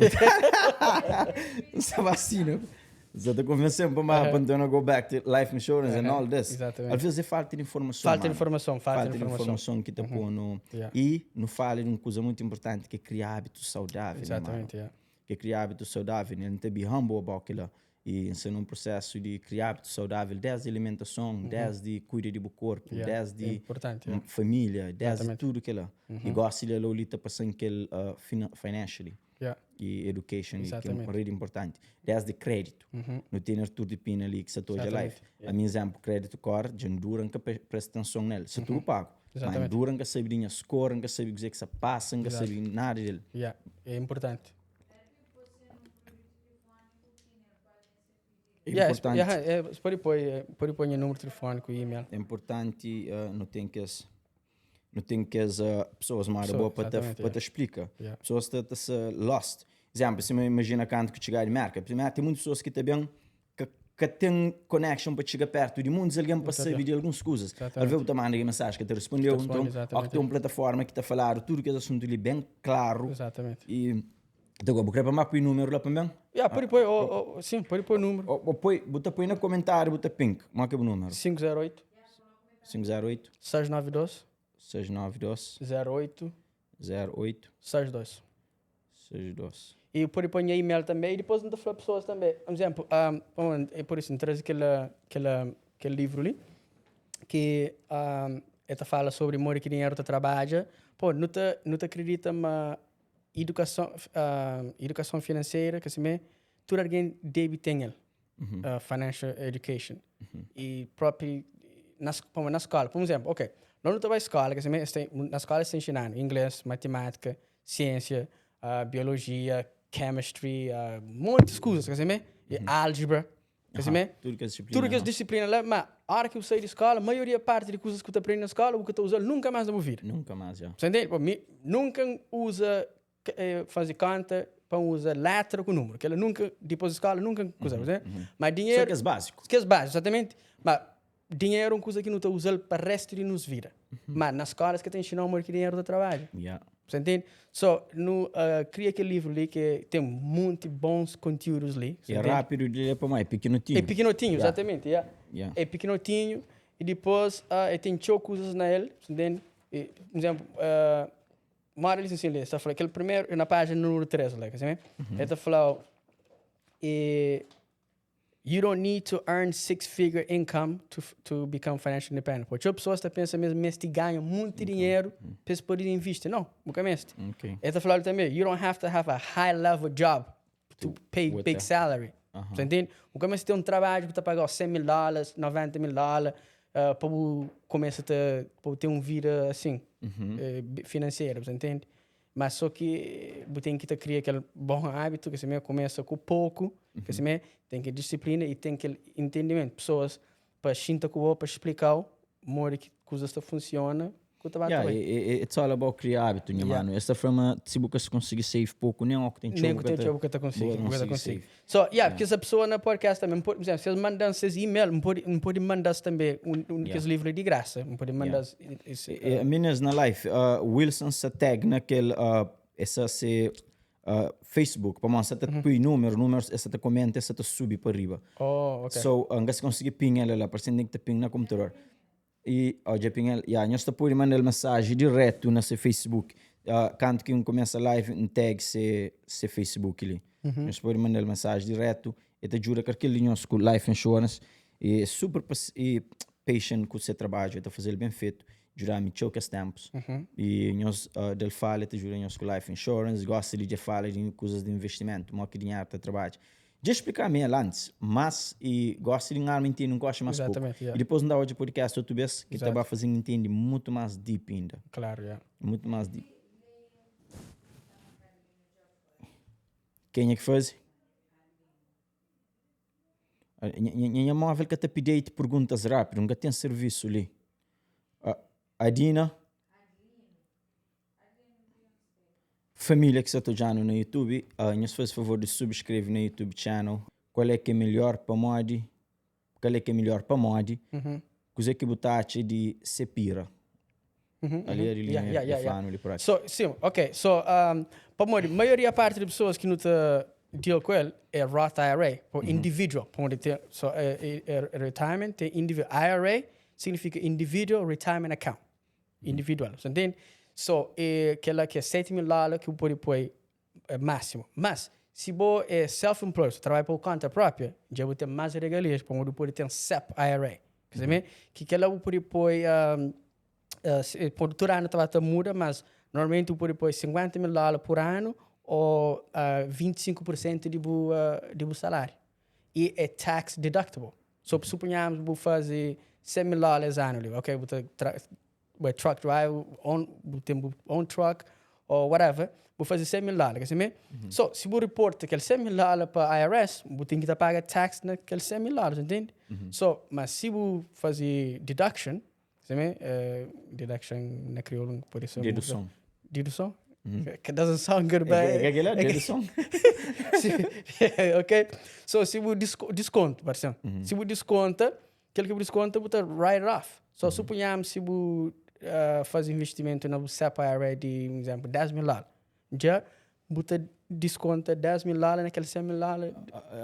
Essa vacina. Você está convencendo para não go back to life insurance and all this. Exatamente. Às vezes falta de informação. Falta de informação, falta de informação que está pondo. E não fala de uma coisa muito importante que é criar hábitos saudáveis. Exatamente, Que é criar hábitos saudáveis. Ele tem que be humble about aquilo. E isso é um processo de criar hábitos saudáveis, desde alimentação, desde cuidar do corpo, desde importante, família, desde tudo aquilo. E gosta de lolita passando aquele financially. E education, que é muito importante. Desde crédito. Não tem tudo de pina ali que se toja life. A minha exemplo, crédito core, já duram que presta atenção nele. Se tu pago. Mas duram que sabe dinha score, que sabe dizer que se passa, que sabe nada dele. É importante. É importante. Pode pôr o número telefônico e e-mail. É importante, não tem que as pessoas mais boas para te explicar. Pessoas estão se lost. Exemplo, se me imagina quando que chegar de merca, tem muitas pessoas que também que têm connection para chegar perto de muitos alguém para saber de algumas coisas. Às vezes manda uma mensagem que te respondeu, então tem uma plataforma que está a falar tudo que é assunto ali bem claro. Exatamente. E então, vou querer para o número lá também? Sim, pode pôr o número. Bota põe no comentário, bota pink. Marca o número. 508 692 08 62. 62. E pode pôr e-mail também. E depois não falar pessoas também. Por exemplo, por isso, traz aquele livro ali que fala sobre o que dinheiro trabalha. Pô, não te acredita, mas educação financeira, que assim, tudo alguém deve ter financial education. E próprio na escola, por exemplo, ok, não estou na escola, que assim, na escola está ensinando inglês, matemática, ciência, biologia, chemistry, muitas coisas, que assim, e álgebra, que assim, tudo que é disciplina lá, mas a hora que eu saio da escola, a maioria parte de coisas que eu aprendo na escola, o que eu uso nunca mais na minha vida. Nunca mais, já. Você entende? Nunca usa fazer conta para usar letra com número, que ela nunca, depois da escola, nunca usava, né? Mas dinheiro... Só que é básico. Que é básico, exatamente. Mas dinheiro é uma coisa que não está usando para o resto de nos vida. Mas nas escolas que tem ensinado que dinheiro do trabalho. Você entende? Cria aquele livro ali que tem muito bons conteúdos ali. É rápido de ler para mais, é pequenotinho. É pequenotinho, exatamente. É pequenotinho e depois tem coisas na ele, você entende? Por exemplo... Mara disse assim, está falando, aquele primeiro, na página número 3, like, assim, ele falou, you don't need to earn six-figure income to become financially independent. Porque a pessoa está pensando mesmo, que ganha muito dinheiro para poder investir. Não, nunca mais. Ele está falando também, you don't have to have a high-level job to pay big salary. Você entende? Nunca mais tem um trabalho que está pagando $100,000, $90,000, para começar a ter uma vida assim, financeira, você entende? Mas só que tem que criar aquele bom hábito, que você começa com pouco, que você tem que disciplina e tem que entendimento. Pessoas para xinta com para explicar como que coisas funcionam. It's all about criar hábito, né, mano? Essa forma, se você conseguir save pouco, nem o que tem nem o que tem que você consegue. Porque essa pessoa na podcast também, por exemplo, se eles mandam seus e-mails, não pode mandar também aqueles livros de graça, não pode mandar Meninas na live, Wilson se tag naquele Facebook, para mostrar que põe números, essa te comenta, essa te sube para arriba. So, se conseguir ping ela lá, para que te ping na computador. E hoje nós estamos mandando mensagem direto nesse Facebook. Quando que começa a live, em tag se Facebook ali. Nós podemos mandar mensagem direto. E te juro que aquele nós com life insurance é super patient com o seu trabalho, está fazendo bem feito. Jura-me choque os tempos. E nós del fala te jura nós com life insurance, gosta de falar de coisas de investimento, mas que dinheiro te trabalho. Já explicar-me antes, mas gosto de realmente não gosto mais pouco. E depois não dá hoje podcast outra vez que estava fazendo entender muito mais deep ainda. Claro, muito mais deep. Quem é que faz? Minha móvel que te pedi perguntas rápidas, nunca tem serviço ali. Adina. Família que está já no YouTube, nos faz favor de subscrever no YouTube channel. Qual é que é melhor para mod? Qual é que é melhor para mod? Coisa que botaste de sepira. Ali é a linha de plano ali por aqui. So, sim, ok. So, para a maioria parte das pessoas que não te deal com ele é Roth IRA, por individual. So, retirement tem individual. IRA significa Individual Retirement Account. Individual. Você entende? So, aquela que é $7,000 que pode pôr máximo. Mas, se você é self-employed, você trabalha por conta própria, já vai ter mais regalias, para pode ter um SEP IRA. Quer dizer, que aquela pode pôr... por ano trabalha muda, mas normalmente pode pôr $50,000 por ano ou 25% do salário. E é tax deductible. So, suponhamos que você fazer $100,000 ano, ok? Você truck drive, own truck, ou whatever, você fazer $100,000, quer dizer? So, se você reporta aquele $100,000 para a IRS, você tem que pagar tax naquele $100,000, entende? So, mas se você fazer deduction, deduction na crioulo, por isso... Dedução. Dedução? It doesn't sound good, but... É dedução. Ok? So, se você desconto, por exemplo. Se você desconta, aquele que você desconta, você write off. So, suponhamos se você faz investimento na SEP IRA de, por exemplo, $10,000. Já, você desconta $10,000 naquele $100,000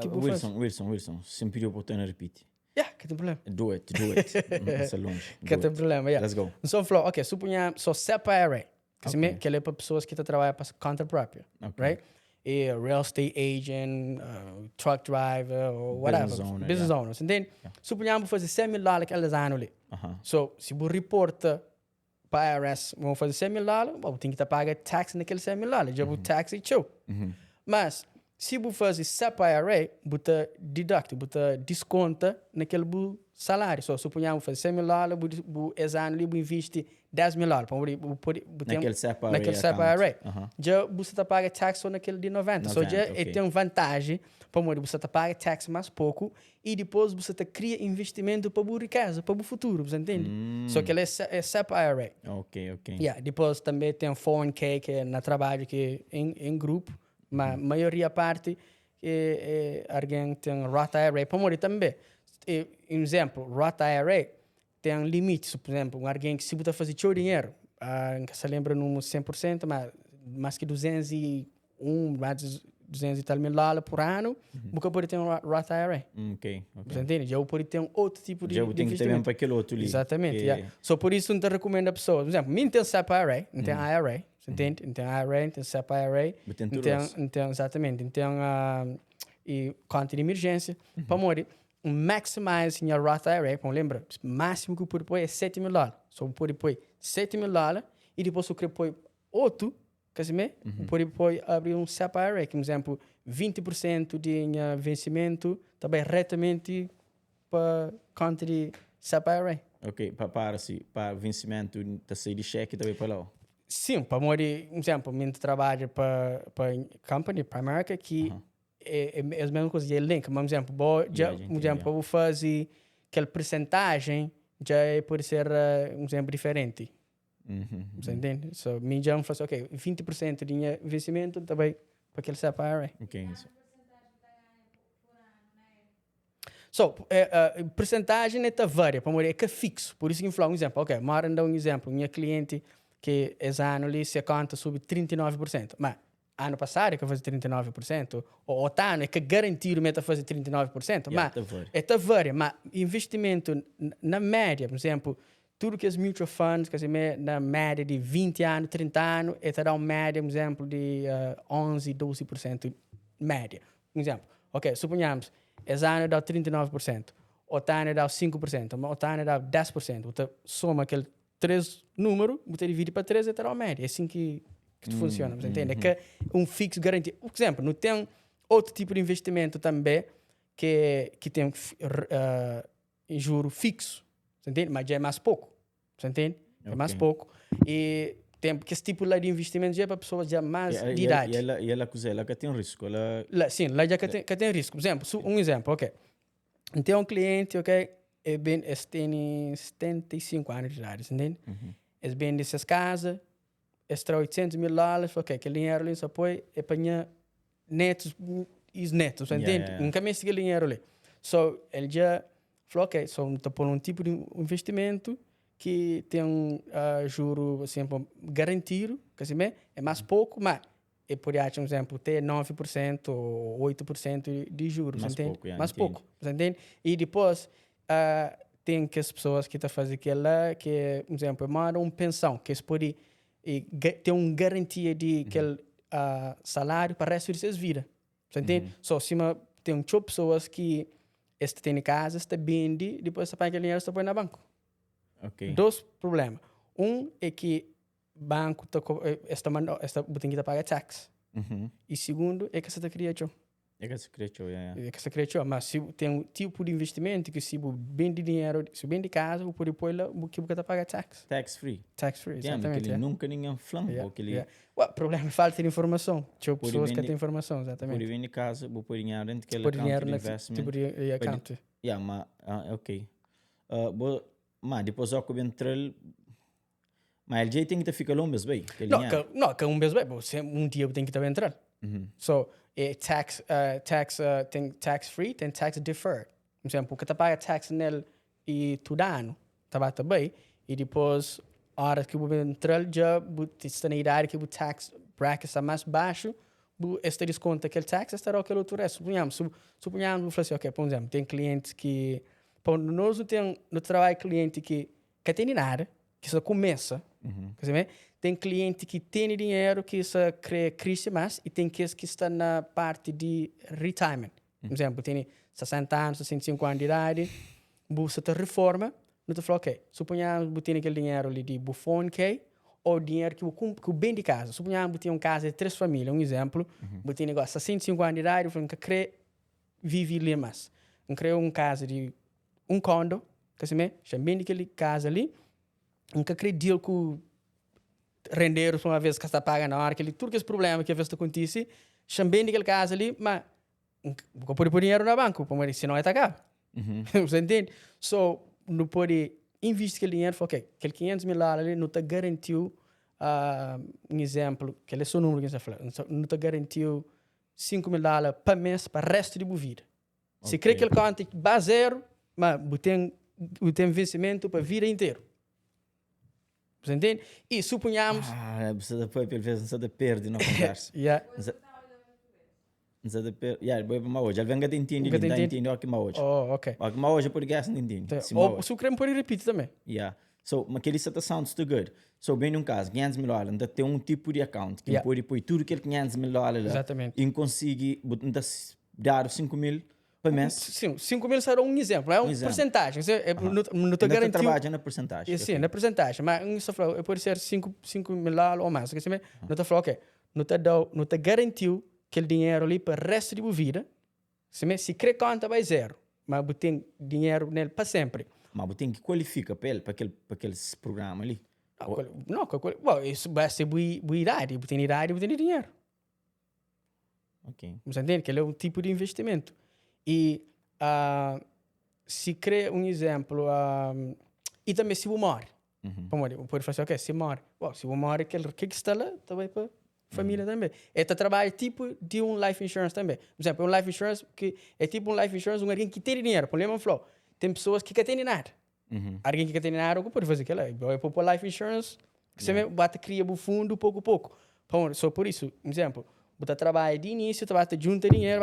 que você faz. Wilson, sempre eu vou repetir. Yeah, que tem problema. Do it. Isso é longe. Que tem problema, yeah. Let's go. So, falou, ok, suponhamos, SEP IRA, que é para pessoas que trabalham para conta própria, right? E real estate agent, truck driver, or whatever. Business owner, entende? Suponhamos fazer $100,000 aqueles anos ali. So, se você reporta para a IRS, vão fazer $100,000, você tem que pagar tax naquele $100,000. Já o tax é show. Mas, se você fazer SEP IRA, você deduct, você desconta naquele salário. So, suponhamos fazer $100,000, esse ano ali, você investe $10,000. Naquele SEP IRA. Já você paga tax só naquele de 90. So, já tem uma vantagem, para você paga tax mais pouco e depois você cria investimento para a riqueza, para o futuro, você entende? Só que ele é SEP IRA. Ok. Yeah, depois também tem 401k, que é na trabalho, que é em grupo. Mas a maioria parte alguém tem Roth IRA. Para também, um exemplo, Roth IRA tem um limite. Por exemplo, alguém que se você fazer seu dinheiro, que se lembra no 100%, mas mais que 201, mais 200 e tal mil dólares por ano, você pode ter um Roth IRA. Ok. Você entende? Já pode ter um outro tipo de investimento. Já tem que ter mesmo para aquele outro ali. Exatamente. Yeah. So, por isso, não te recomendo a pessoas. Por exemplo, mim tem SEP IRA, não tem IRA. Você entende? Não tem IRA, não tem SEP IRA. Não tem, exatamente. Não tem e conta de emergência. Para morrer, maximize a Roth IRA. Lembra, o máximo que eu pode pôr é $7,000. So, eu pode pôr $7,000 e depois eu quero pôr outro, eu pode pôr abrir um SEP IRA, que, por exemplo, 20% de vencimento também retamente para conta de SEP IRA. Ok, para vencimento, está sair de cheque também para lá? Sim, para morrer, por exemplo, eu trabalho para company, para América, que é a mesma coisa de link. Mas, por exemplo, vou fazer aquela percentagem, já pode ser, um exemplo, diferente. Você entende? So, me já faz, ok, 20% de investimento também para aquele SEP IRA. Ok, isso. So, percentagem está varia, para morrer, é que é fixo. Por isso que eu falo um exemplo. Ok, mora dar um exemplo. Minha cliente que esse ano ali se conta sobre 39%. Mas ano passado é que faz 39%. Ou outro ano é que garantido que fazer 39%. Mas está varia. Mas investimento na média, por exemplo, tudo que é mutual funds, que é na média de 20 anos, 30 anos, é dar uma média, por exemplo, de 11, 12% média. Por exemplo, ok, suponhamos, esse ano dá 39%, outro ano dá 5%, outro ano dá 10%. Você soma aquele 3 números, você divide para 3 e terá uma média. É assim que funciona, você entende? É que um fixo garantido. Por exemplo, não tem outro tipo de investimento também que tem juro fixo, você entende? Mas já é mais pouco, você entende? É mais pouco. E tem que esse tipo lá de investimento já é para pessoas já mais de idade. E ela que tem risco? Sim, lá já que tem risco. Por exemplo, um exemplo, ok. Tem um cliente, ok, tem 75 anos de idade, entende? Eles vendem essas casas, extra $800,000, ok, aquele dinheiro ali só põe é para netos, entende? Nunca mais aquele dinheiro ali. So, ele já falou, ok, só está por um tipo de investimento que tem juro assim, garantido, que assim, é mais pouco, mas por exemplo, ter 9% ou 8% de juros, Mais entende? pouco, Mais entende. pouco, entende? E depois tem que as pessoas que estão fazendo aquilo lá, que, por exemplo, mandam uma pensão, que eles podem ter uma garantia de aquele salário para o resto de suas vidas, entende? Só se tem pessoas que têm em casa, está bem, depois você paga aquele dinheiro e põe na banco. Ok. Dois problemas. Um é que banco tem que pagar tax. E segundo é que você está criando. É que se criou, É que você criou. Mas se tem um tipo de investimento que se bem de dinheiro, se bem de casa, pode pôr lá que você paga tax. Tax free. Tax free, Tem, exatamente. aquele nunca ninguém flamou, aquele... O problema é falta de informação. Tinha Pode pessoas que vender- têm informação, exatamente. Por vir de casa, vou pôr dinheiro dentro daquele Pode account dinheiro de na investment. tipo de account. Mas, ok. Mas depois eu acabo entrando... Mas ele já tem que ficar longe, bem. Não, que um mês bem, um dia tem que estar entrar. So, tem tax free, tem tax deferred. Por exemplo, porque tu paga tax nele e todo ano, tá bem, e depois, a hora que você entrar, já está na idade que o tax bracket está mais baixo, este desconto aquele tax, estará aquele outro resto. Suponhamos, vou falar assim, ok, por exemplo, tem clientes que, nós tem no trabalho cliente que tem nada, que só começa, tem cliente que tem dinheiro que só cria cresce mais e tem que está na parte de retirement. Por exemplo, tem 60 anos, 65 anos de idade, você te reforma, não te fala, ok, suponhamos que tem aquele dinheiro ali de Buffon, ou dinheiro que bem de casa. Suponhamos que tem uma casa de 3 famílias, um exemplo, você tem negócio 65 anos de idade, você quer viver ali mais. Você cria uma casa de um condo, que se bem daquele casa ali, você quer deal com render uma vez que está paga na hora, tudo que esse problema que a vez acontece, também daquele caso ali, mas não pode pôr dinheiro no banco, porque senão é atacar. Você entende? So, não pode investir aquele dinheiro, ok, aquele 500 mil dólares ali não te garantiu, um exemplo, que é só o número que você fala, não te garantiu 5 mil dólares por mês para o resto de sua vida. Se crê que ele conta base zero, mas tem vencimento para a vida inteira. Você entende? E suponhamos... você depois, pelo menos, você perde na conversa. Você perde... depois para hoje. Ele vem a entender, não entende o que mais hoje. Oh, ok. O que mais hoje, por não entende. Ou se o creme pode repetir também. So, mas aquele set sounds too good. So, bem num caso, 500 mil dólares, ainda tem um tipo de account que pode pôr tudo aquele 500 mil dólares lá. Exatamente. E consegue dar 5 mil por mês. Sim, 5 mil será um exemplo, é uma porcentagem. Não te garantiu... trabalha na porcentagem. Sim, na porcentagem. Mas só falou, pode ser 5 mil dólares ou mais. Não te falou, ok, não te garantiu aquele dinheiro ali para o resto da sua vida. Se crê conta vai zero, mas você tem dinheiro nele para sempre. Mas você tem que qualificar para ele, para aquele programa ali. Isso vai ser boa idade. Você tem idade, você tem dinheiro. Ok. Você entende que ele é um tipo de investimento. E se crê um exemplo, e também se você morre. Pode fazer, ok, se morre. Se você morre, que está lá, também para família também. Trabalho tipo de um life insurance também. Por exemplo, um life insurance que é tipo um life insurance, alguém que tem dinheiro. O problema é tem pessoas que não têm nada. Alguém que não tem nada, pode fazer aquilo. É para life insurance, que você bate cria o fundo pouco a pouco. Só por isso, por exemplo, você trabalha de início, você bate junta dinheiro,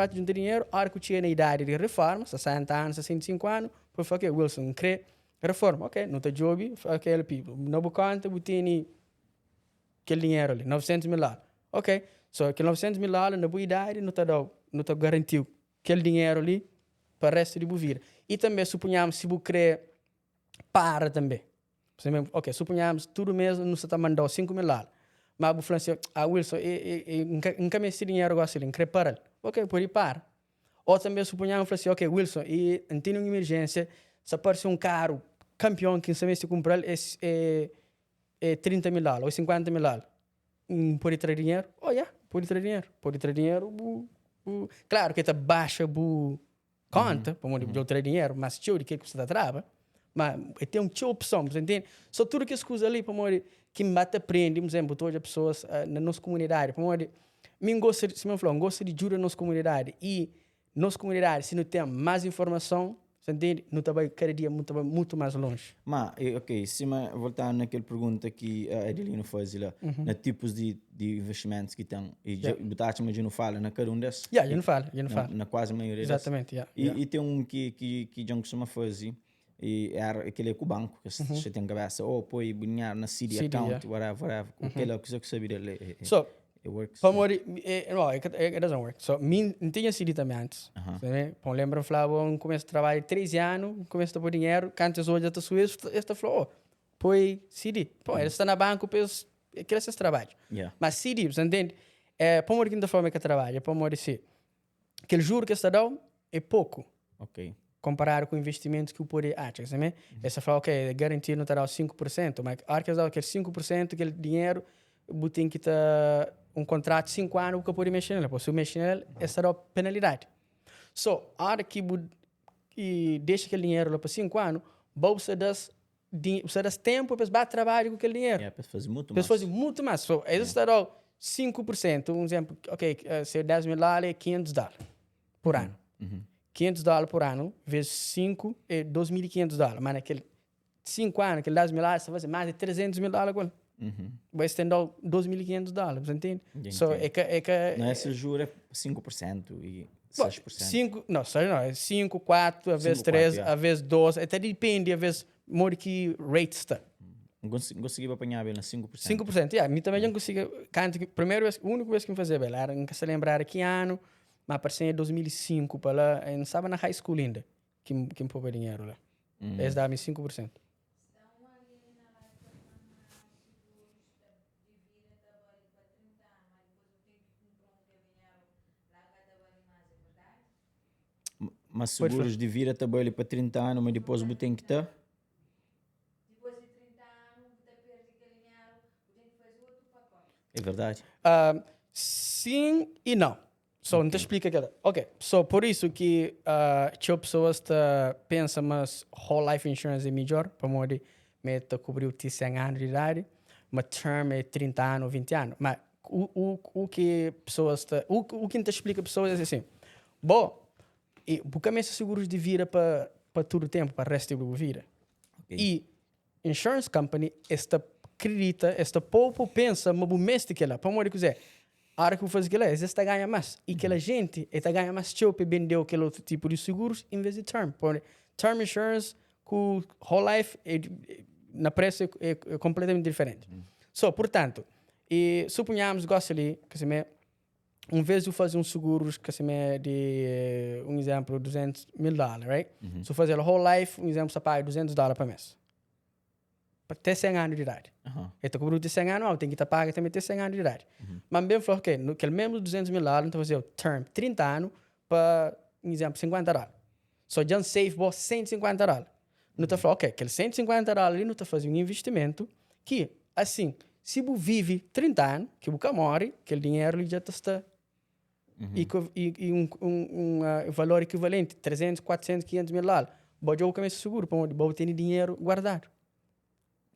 a hora que chega na idade de reforma, 60 anos, 65 anos, pode falar, ok, Wilson, crê reforma, ok, não está job, aquele people, não vou conta, você tem aquele dinheiro ali, 900 mil dólares. Ok, só aquele 900 mil dólares na boa idade não te garantiu aquele dinheiro ali para o resto de sua vida. E também, suponhamos, se você quer para também. Ok, suponhamos, todo mês não está mandando 5 mil dólares. Mas você fala assim, Wilson, nunca me esse dinheiro gosta de quer parar. Ok, pode parar. Ou também, suponhamos, assim, ok, Wilson, e tem uma emergência, se aparecer um carro campeão que se comprar é 30 mil dólares ou 50 mil dólares. Pode trazer dinheiro? Pode trazer dinheiro. Pode trazer dinheiro. Claro que está baixa a conta, para trazer dinheiro, mas tio de que você está trava. Mas tem uma opção, você entende? Só tudo que escusa ali, que me aprende, por exemplo, todas as pessoas na nossa comunidade, gosta de ajuda na nossa comunidade. E nossa comunidade, se não tem mais informação, Você entende? Não está cada dia muito mais longe. Mas, ok, se voltar naquela pergunta que a Adelino faz lá, na tipos de investimentos que tem, e botar mas não fala na cada um desses? Eu não falo. Na quase maioria Exatamente, desses. E tem um que já costuma fazer, e é aquele é com o banco, que você tem cabeça, põe dinheiro na CD account, whatever. Aquele é o que você sabe dele. So, it works. it doesn't work. So, não tinha CD também antes. Pô, lembra, falava, começo a trabalhar 13 anos, começo a pôr dinheiro, cantas hoje até suíço, esta falou, põe CD. Pô, ele está na banco, pensa, que esses trabalhos. Mas CD, você entende? Para morrer da forma que trabalha, para morrer se aquele juro que está dando é pouco. Ok. Comparado com investimentos que o pode achar, sabe? Essa fala, ok, garantir não terá 5%, mas a hora que aquele 5%, aquele dinheiro, tem que ter um contrato de 5 anos que pode mexer nele. Se mexer nele, essa é a penalidade. So, a hora que deixa aquele dinheiro lá por 5 anos, você dá tempo para trabalhar com aquele dinheiro. Para fazer muito mais. Para fazer muito mais. So, esse será 5%, um exemplo, ok, se é $10,000, é $500 por ano. $500 por ano, vezes 5 é $2.500. Mas naquele 5 anos, aquele $10,000, você vai fazer mais de $300,000 com ele. Vai estender $2.500, você entende? So, não é se jura 5% e 6%. Não, é 5, 4, às vezes 3, às vezes 12, até depende, às vezes, more que rate está. Não consegui apanhar bem na 5%. 5%, mim também não consigo. Primeira vez, a única vez que eu fazia, era não se lembrar que ano, mas apareceu em 2005, para lá, eu não estava na high school ainda, que me pôs dinheiro lá. Eles davam 5%. Mas seguros de vida também para 30 anos, mas depois você tem que ter? Depois de 30 anos, você perde aquele dinheiro, você tem que fazer outro pacote. É verdade? Sim e não. Não te explica aquela. Ok, por isso que tinha pessoas que pensam, mas whole life insurance é melhor, para modo meta cobrir 100 anos de idade, mas term é 30 anos, 20 anos. Mas o que pessoas o que te explica pessoas é assim, e buscamos seguros de vida para todo o tempo, para o resto da vida. Okay. E insurance company acredita, pouco pensa, mas o mês que ela, para modo dizer, a hora que eu faço aquilo, eles estão ganhando mais. E aquela gente está ganhando mais tempo para vender aquele outro tipo de seguros em vez de term. Term insurance com whole life, na preço é completamente diferente. Portanto, suponhamos, gosto ali, que se me vez eu fazer um seguro que se me de um exemplo $200,000, right? Se eu fazer o whole life, um exemplo, você paga $200 por mês. Para ter 100 anos de idade. Então, cobriu de 100 anos, eu tenho que pagar também ter 100 anos de idade. Mas bem falou, ok, aquele mesmo $200,000, então fazer o term 30 anos para, um exemplo, $50. Já save por $150. Não está falando, ok, aquele $150 ali não está fazendo um investimento que, assim, se você vive 30 anos, que você morre, aquele dinheiro ali já está e um valor equivalente, 300, 400, $500,000. Pode eu começar seguro, para ter dinheiro guardado.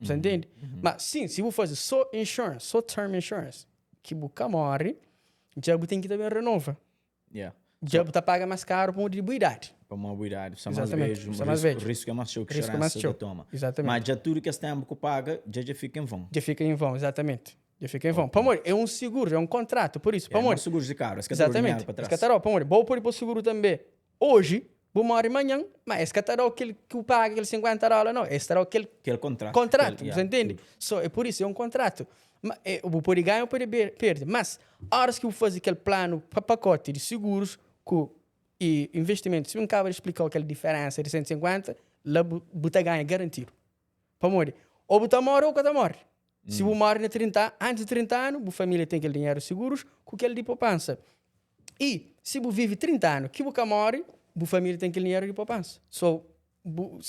Você entende? Mas sim, se você fazer só insurance, só term insurance, que você morre, já você tem que também renovar. Já você paga mais caro para uma idade. Para uma boa idade. Exatamente. O risco é mais show que você toma. Exatamente. Mas já tudo que esse tempo que paga, já fica em vão. Já fica em vão, exatamente. Já fica em vão. Para amor, é um seguro, é um contrato, por isso. É um seguro de carro, exatamente. Escataró, para amor, vou pôr o seguro também. Hoje, vou morrer amanhã, mas escataró que paga aquele $50, não. Estará aquele contrato, você entende? É por isso, é um contrato. Eu pode ganhar ou pode perder. Mas, horas que eu faço aquele plano para pacote de seguros e investimentos, se eu acabo de explicar aquela diferença de 150, lá você ganha garantido. Para amor, ou você morre ou você morre. Se você morre antes de 30 anos, a família tem aquele dinheiro seguros com aquele de poupança. E se você vive 30 anos, que você morre, a família tem aquele dinheiro de poupança. Se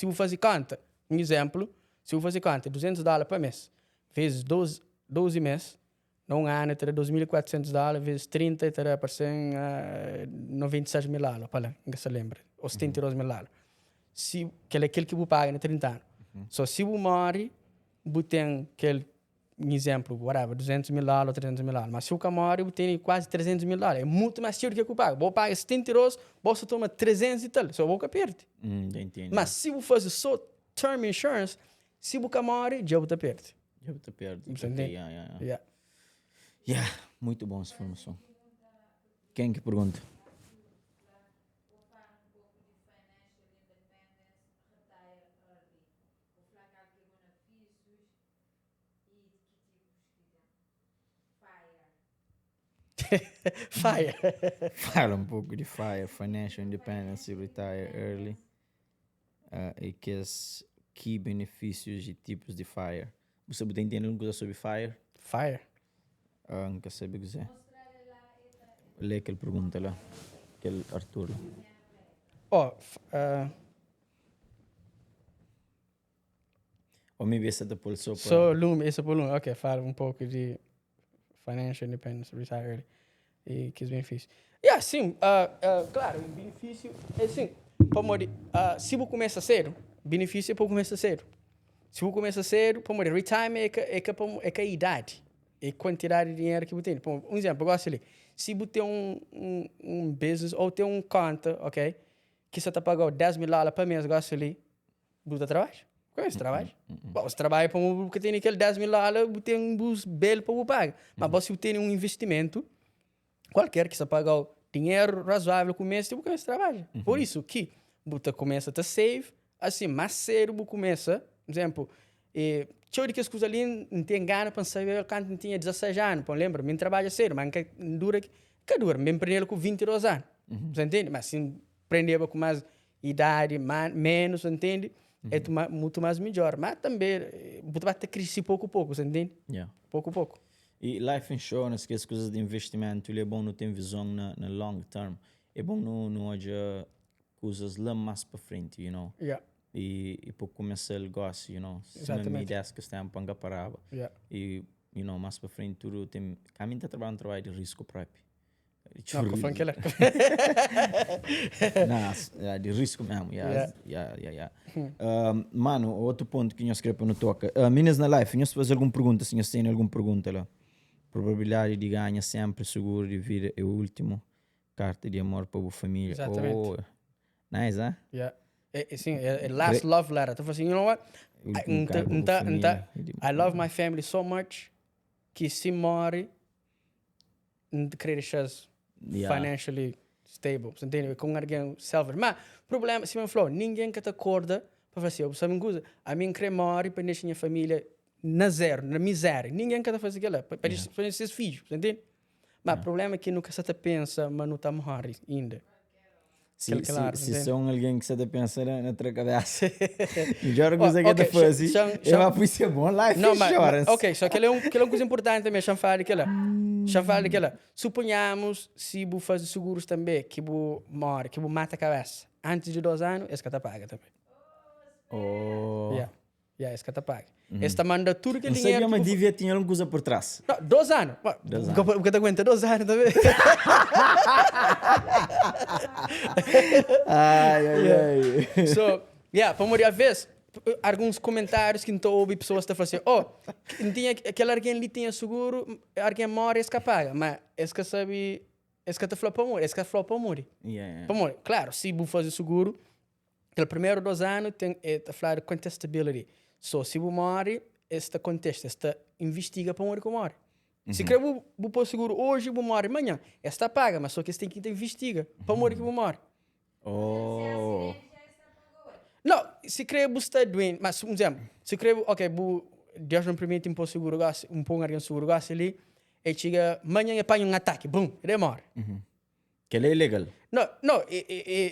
você fazer conta, um exemplo, se você fazer conta, $200 por mês, vezes 12 meses, num ano terá $2.400, vezes 30, terá para ser $96,000, para não se lembra, ou $72,000. Se aquele que você paga em 30 anos. Se você morre, você tem aquele um exemplo, whatever, $200,000 ou $300,000. Mas se o camaro tem quase $300,000, é muito mais caro do que eu pago. Vou pagar €70, você toma 300 e tal, só vou que perde. Já entendo. Mas se você faz só term insurance, se o camaro, já você perde. Já te perdo. Você Ok, entende? yeah. Yeah, muito bom essa informação. Quem que pergunta? Vou falar um pouco de financial independence, retire early. Vou falar que há benefícios e que tipos de FIRE. Fire. Fala um pouco de FIRE, Financial Independence, Retire Early. E que as key benefícios e tipos de FIRE. Você está entendendo alguma coisa sobre FIRE? Fire. Nunca sabe o que é. Lê aquela pergunta lá. Aquele Arthur. Oh, Ou maybe essa da pulsou para... so, Lume, esse é por Lume. Ok, fala um pouco de financial independence, retire early. E que os benefícios. Yeah, sim, claro, o benefício é assim. Se você começa cedo, benefício é para começar cedo. Se você começa cedo, retirement é que a idade, é a quantidade de dinheiro que você tem. Um exemplo, eu gosto ali. Se você tem um business ou tem um conta, ok? Que você está pagando $10,000 por mês, gosto ali, você trabalha? Como é que trabalha? Bom, você trabalha para você tem aquele $10,000, você tem um bus belo para você pagar. Mas você tem um investimento, qualquer que você paga dinheiro razoável com o mês, você começa a trabalhar. Por isso que você começa a save, assim, mais cedo você começa, por exemplo, eu que as coisas ali não tem gana para saber quando eu tinha 16 anos, pô, lembra? Me trabalha cedo, mas que dura, me aprendeu com 22 anos, você entende? Mas se aprender com mais idade, menos, entende? É muito mais melhor, mas também você vai ter que crescer pouco a pouco, você entende? Yeah. Pouco a pouco. E life insurance, que as coisas de investimento, ele é bom não ter visão na long term. É bom não haja coisas lá mais para frente, you know? Yeah. E para começar o negócio, you know? Se Exatamente. me ideias que estão para parava. Yeah. E, you know, mais para frente tudo tem... Caminho está trabalhando um trabalho de risco próprio. Não, que foi aquela. Não, de risco mesmo. Mano, outro ponto que nós queremos no toca. Meninas na live, nós fazer alguma pergunta, se nós têm alguma pergunta lá. Probabilidade de ganhar sempre, seguro de vida é o último. Carta de amor para a família. Exatamente. Oh, nice, hein? Yeah. É last love letter. Então, assim, you know what? I love my family so much que se morre, não querer chance financially stable. Você entende? Com alguém selfish. Mas, problema, se me falou, ninguém que te acorda para fazer, eu sabe uma coisa, a mim querer morrer para deixar minha família na zero, na miséria. Ninguém quer fazer aquilo, para esses filhos, você entende? Mas o problema é que nunca se pensa, mas não está morrer ainda. Se são alguém que você está pensando na tua cabeça, melhor coisa que você faz é uma polícia bom life insurance. Ok, só que é uma coisa importante também, chamar aquela. Suponhamos, se você faz seguros também, que você morre, que você mata a cabeça, antes de 2 anos, esse que te paga também. Oh. Yeah, esse que te paga. Esta manda tudo que não dinheiro... Não sabia, mas devia ter alguma coisa por trás. Não, 2 anos. Porque te aguenta 2 anos também. ai. So, para morrer a vez, alguns comentários que não ouvi pessoas que falam assim, tinha aquele alguém ali tinha seguro, alguém morre, esse que paga. Mas esse que sabe, esse que te falou para morrer, esse que falou para morrer. Para morrer. Claro, se você faz seguro, aquele primeiro 2 anos tem a falar de contestability. So, se você morre, esta contesta, esta investiga para morrer como morre. Se quer você pôr seguro hoje, você morre amanhã. Esta paga, mas só que você tem que investiga para morrer que você morre. Oh. Não, se quer você está doente, mas, por exemplo, se quer, ok, Deus não permite pôr seguro, pôr alguém seguro ali, e chega, amanhã e apanha um ataque, bum, ele morre. Que é ilegal? Não,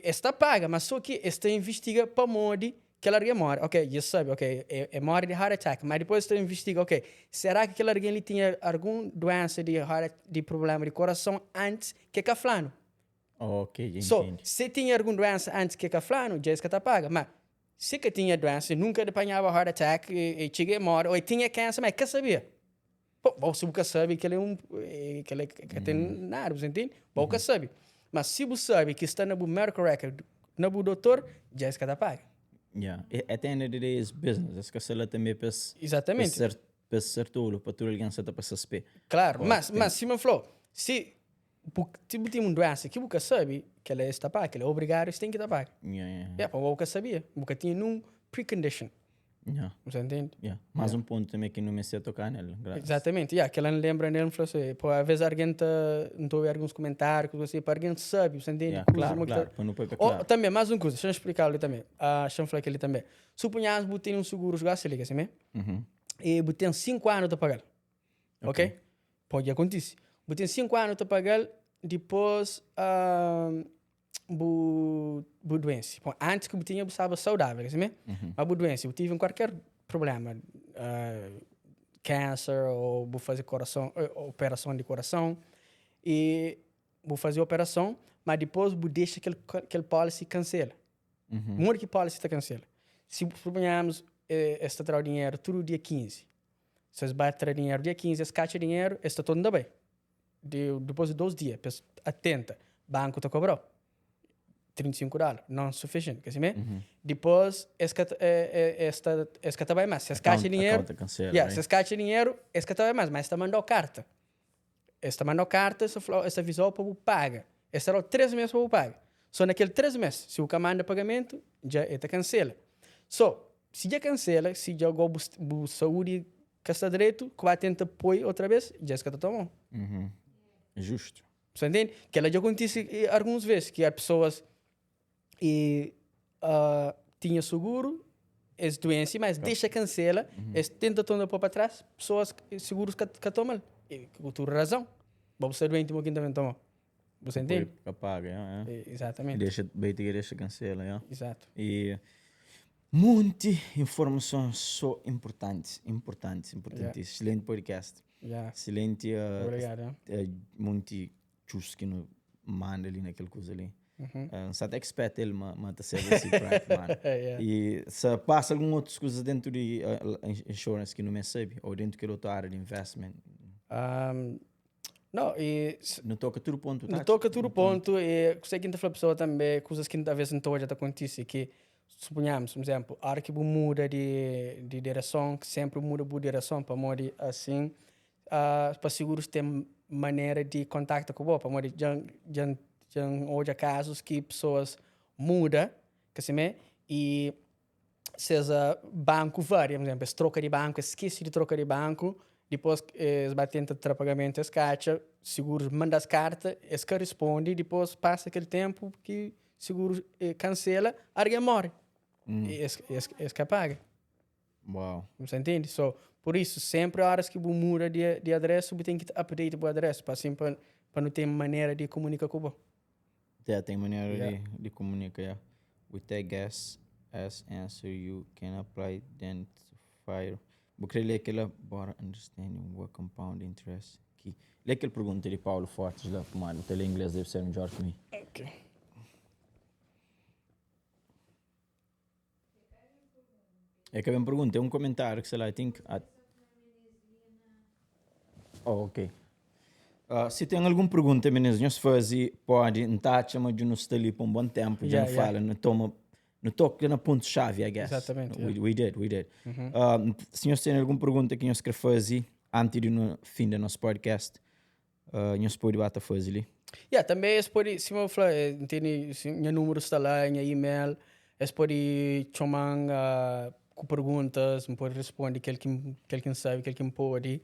esta paga, mas só que esta investiga para morrer, que ela morre, ok, já sabe, ok, é morre de heart attack, mas depois você investiga, ok, será que aquele alguém tinha alguma doença de problema de coração antes que caflano? Ok, entendi. Se tinha alguma doença antes que caflano, já é que paga, mas se que tinha doença, nunca apanhava heart attack, e chega e morre, ou tinha câncer, mas que sabia? Você nunca sabe que ele é que ele tem nada, você entende? Você sabe. Mas se você sabe que está no medical record, no doutor, já é que paga. Yeah. At the end of the day, is business. As que ela também pensa. Exatamente. para ser tolo, para tu alguém para se Claro, Oh, mas tem- se me falou, se tipo tem uma doença que você sabe que ela está paga, que ela é obrigado, você tem que estar paga. Yeah. Para você sabia, você tinha um precondition, você entende? Mais um ponto também que não me sei tocar nele. Exatamente, que ela lembra nele, falou assim, pô, às vezes alguém não estou a ver alguns comentários, assim, para alguém sabe, você entende? Claro, para não pôr claro. Também, mais uma coisa, deixa eu explicar ali também, deixa eu falar aqui também. Suponhamos que você tem um seguro, se liga, assim, e você tem 5 anos para pagar, ok? Pode acontecer. Você tem 5 anos para pagar, depois, bu doença. Bom, antes que eu tinha, estava saudável, assim, mas bu doença, eu tive qualquer problema, câncer, ou vou fazer operação de coração, e vou fazer operação, mas depois vou deixar que aquele policy cancela. Muito que policy está cancela. Se suponhamos, esta traz dinheiro todo dia 15, se bate trazer dinheiro dia 15, escacha dinheiro, está todo bem. Depois de 2 dias, atenta, banco te cobrou $35, não é suficiente, quer dizer, depois esta vai mais, se escacha dinheiro, se escacha dinheiro, esta vai mais, mas esta mandou carta, esta avisou para o paga, esta era 3 meses para o paga, só naquele 3 meses, se o manda pagamento, já está cancela, se já cancela, se já agora o saúde que está direito, que vai tentar apoio outra vez, já está tomando. Justo. Você entende? Que ela já acontece algumas vezes, que as pessoas tinha seguro, é doença, mas deixa cancela, tenta tornar para trás, pessoas seguros que tomam. E com toda razão. Vamos ser doente, mas também toma. Você entende? Paga, Exatamente. Deixa cancela, Exato. E muita informação só importante. Excelente podcast. Excelente. Obrigado. Muito justo que não manda ali naquela coisa ali. Só até expert ele mata service mano. E se passa alguma outra coisa dentro de insurance que não me sabe, ou dentro de outra área de investment. Não, não toca todo ponto, não toca todo ponto, e sei que a pessoa também, coisas que às vezes não já acontece, que suponhamos, por exemplo, a hora que muda de direção, que sempre muda de direção, para modo assim, para seguros ter maneira de contato com o para modo já hoje há casos que pessoas mudam, e seja banco vário, por exemplo, troca de banco, esquece de troca de banco, depois vai tentar pagamento, escacha, seguros manda as cartas, que responde, depois passa aquele tempo que seguro cancela, alguém morre. Que paga. Uau. Você entende? Por isso, sempre horas que muda de endereço, você tem que update o endereço, para não ter maneira de comunicar com você. Tem maneira de comunicar. With that guess as answer, you can apply then to fire. Vou querer ler aquela bora understanding what compound interest aqui. Lê aquela pergunta de Paulo Fortes lá, mano. O inglês deve ser melhor que mim. Ok. É que a minha pergunta é um comentário que sei lá, I think. Ok. Se tem alguma pergunta, meninas, nós fazemos, pode, entrar, chama de nos estar ali por um bom tempo, já não fala, não toca na ponto-chave, I guess. Exatamente. We did. Se nós tem alguma pergunta que nós queremos fazer antes do fim do nosso podcast, nós podemos fazer ali. Também pode, se eu falar, entende, meu número está lá, meu e-mail, pode chamar com perguntas, pode responder quem sabe, quem pode.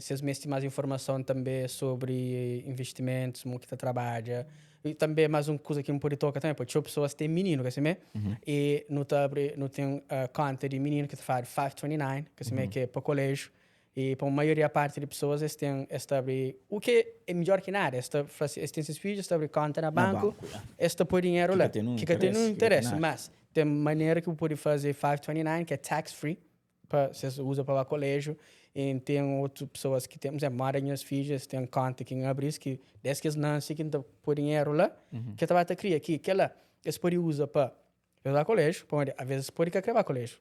Se as mesmas mais informação também sobre investimentos, como que está trabalha. E também mais uma coisa que me pode tocar também, porque pessoas têm menino, e não tem conta de menino que faz 529, que é para colégio. E para a maioria parte de pessoas, eles têm o que é melhor que nada. Eles têm seus filhos, eles conta no banco, eles põem dinheiro lá. Que tem um interesse, mas tem maneira que pode fazer 529, que é tax-free, você usa para o colégio. E tem outras pessoas que têm, por exemplo, minhas filhas têm conta que abrir, que desde que eles nascem, que não põe dinheiro lá, que vai te criar aqui, que lá, eles podem usar para ir ao colégio, às vezes podem criar colégio.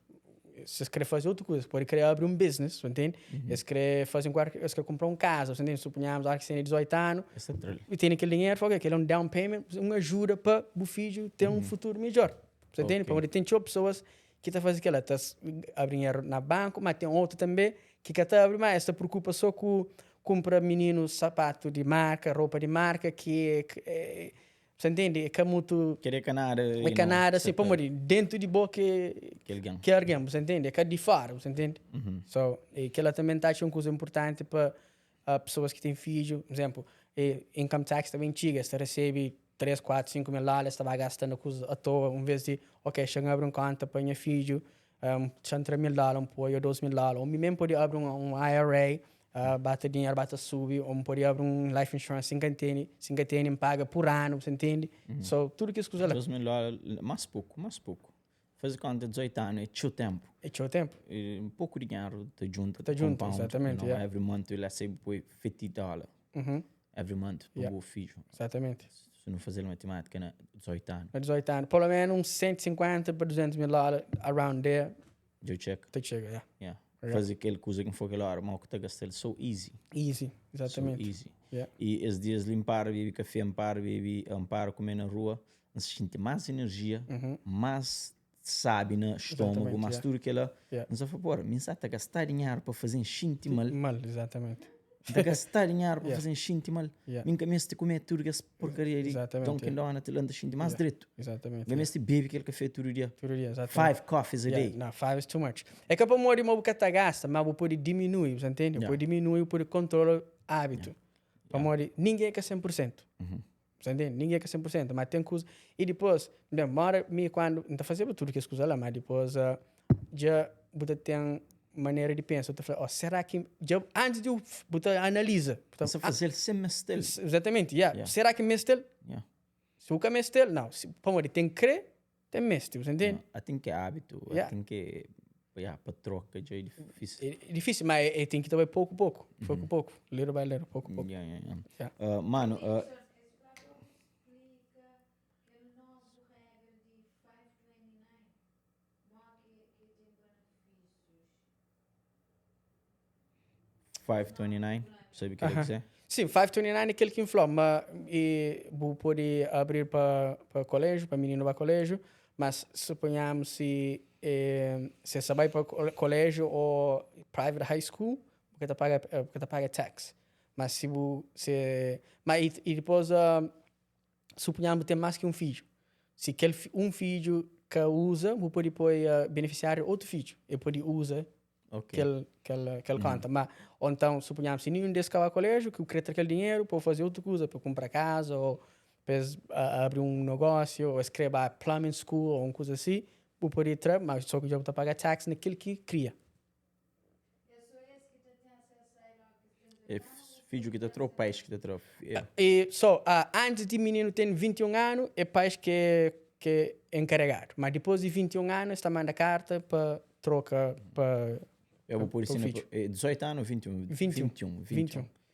Se eles querem fazer outra coisa, podem criar abrir um business, entende? Eles querem fazer eles querem comprar uma casa, entende? Suponhamos que tem 18 anos, e tem aquele dinheiro, aquele é um down payment, uma ajuda para o filho ter um futuro melhor, entende? Porque tem pessoas que tá fazendo aquela, tá abre dinheiro na banco, mas tem outro também que tá abre mais, se preocupa só com compra menino sapato de marca, roupa de marca, você entende? Que é muito Querer canada, é canada, assim, para morrer dentro de boa que alguém, você entende? Que é de fora, você entende? So, e que ela também tá uma coisa importante para pessoas que têm filho, por exemplo, income tax também antiga, você recebe 3, 4, 5 mil dólares, estava gastando coisa à toa, em vez de, ok, chega a abrir um conta para minha filho, tinha 3 mil dólares, um apoio, 2 mil dólares, ou mesmo pode abrir um IRA, bate dinheiro, bate subir, ou pode abrir um life insurance, sem que tem, paga por ano, você entende? So, tudo que isso coisa lá. 2 mil dólares, mais pouco. Faz conta de 18 anos, é tio tempo. É teu tempo. E um pouco de dinheiro te junta. Tá junto, exatamente, yeah. Every month ele recebe $50 every month para o filho. Exatamente. Se não fazer matemática, né? 18 anos. 18 anos, pelo menos uns 150 para 200 mil dólares, around there, Eu check. te chega, yeah. Yeah. Fazer aquele coisa que foi aquela hora, mas o que está gastando so easy. Easy, exatamente. So easy. Yeah. E esses dias limpar, beber café, beber comer na rua, não se sente mais energia, mais sabe no estômago, Exatamente, mais yeah. tudo que ela. Yeah. Não se fala, mas está a gastar dinheiro para fazer xinte mal. Mal, exatamente. Está a gastar dinheiro para Yeah. fazer xinte mal. Yeah. Minha cabeça de comer tudo essa porcaria ali. Exatamente, Dunkin' Donuts, ele anda xinte mais Yeah. direito. Exatamente. Minha cabeça de bebe aquele café todo dia. Todo dia, exatamente. 5 coffees a Yeah, day. não, 5 is too much. É que para morrer uma boca tá gasta, mas vou poder diminuir, você entende? Yeah. Pode diminuir, pode controlar hábito. Para morrer, ninguém é que é 100%. Você entende? Ninguém é que é 100%, mas tem coisa. E depois, demora me quando não tá fazendo tudo que as coisas lá, mas depois já você tem maneira de pensar, você fala, será que já, antes de você analisa, Você fazer semestre. exatamente, yeah. Yeah. Será que mestre? Yeah. Se o que é mestre, não. Para morrer, tem que crer, tem mestre, você entende? Eu tenho que é hábito. Eu Yeah. tenho que para troca já é difícil. É difícil, mas tem que também pouco a pouco. Pouco a pouco. Little by little, pouco a pouco. Yeah. Yeah. Mano, Esse próprio explica aquele novo regra de 529, não que tem benefícios. 529, sabe o que quer dizer? Sim, 529 é aquele que inflou, mas pode abrir para colégio, para menino para colégio, mas suponhamos se você vai para colégio ou private high school, porque tá paga tax. Mas se você mas e depois suponhamos tem mais que um filho. Se aquele um filho que usa, você pode pôr beneficiário outro filho, e pode usar Ok. aquele conta. Mas, ou então, suponhamos, se nenhum desses vai ao colégio, que quer aquele dinheiro para fazer outra coisa, para comprar casa, ou para abrir um negócio, ou escrever a plumbing school, ou uma coisa assim, você pode entrar, mas só que já está pagar tax naquilo que cria. É só esse que tem acesso a ele, É filho que te trouxe, pais que te trouxe. E só, antes de menino ter 21 anos, é pai que é encarregado. Mas depois de 21 anos, está mandando carta para troca para... Eu vou por isso, filho. 18 anos, 21. 21.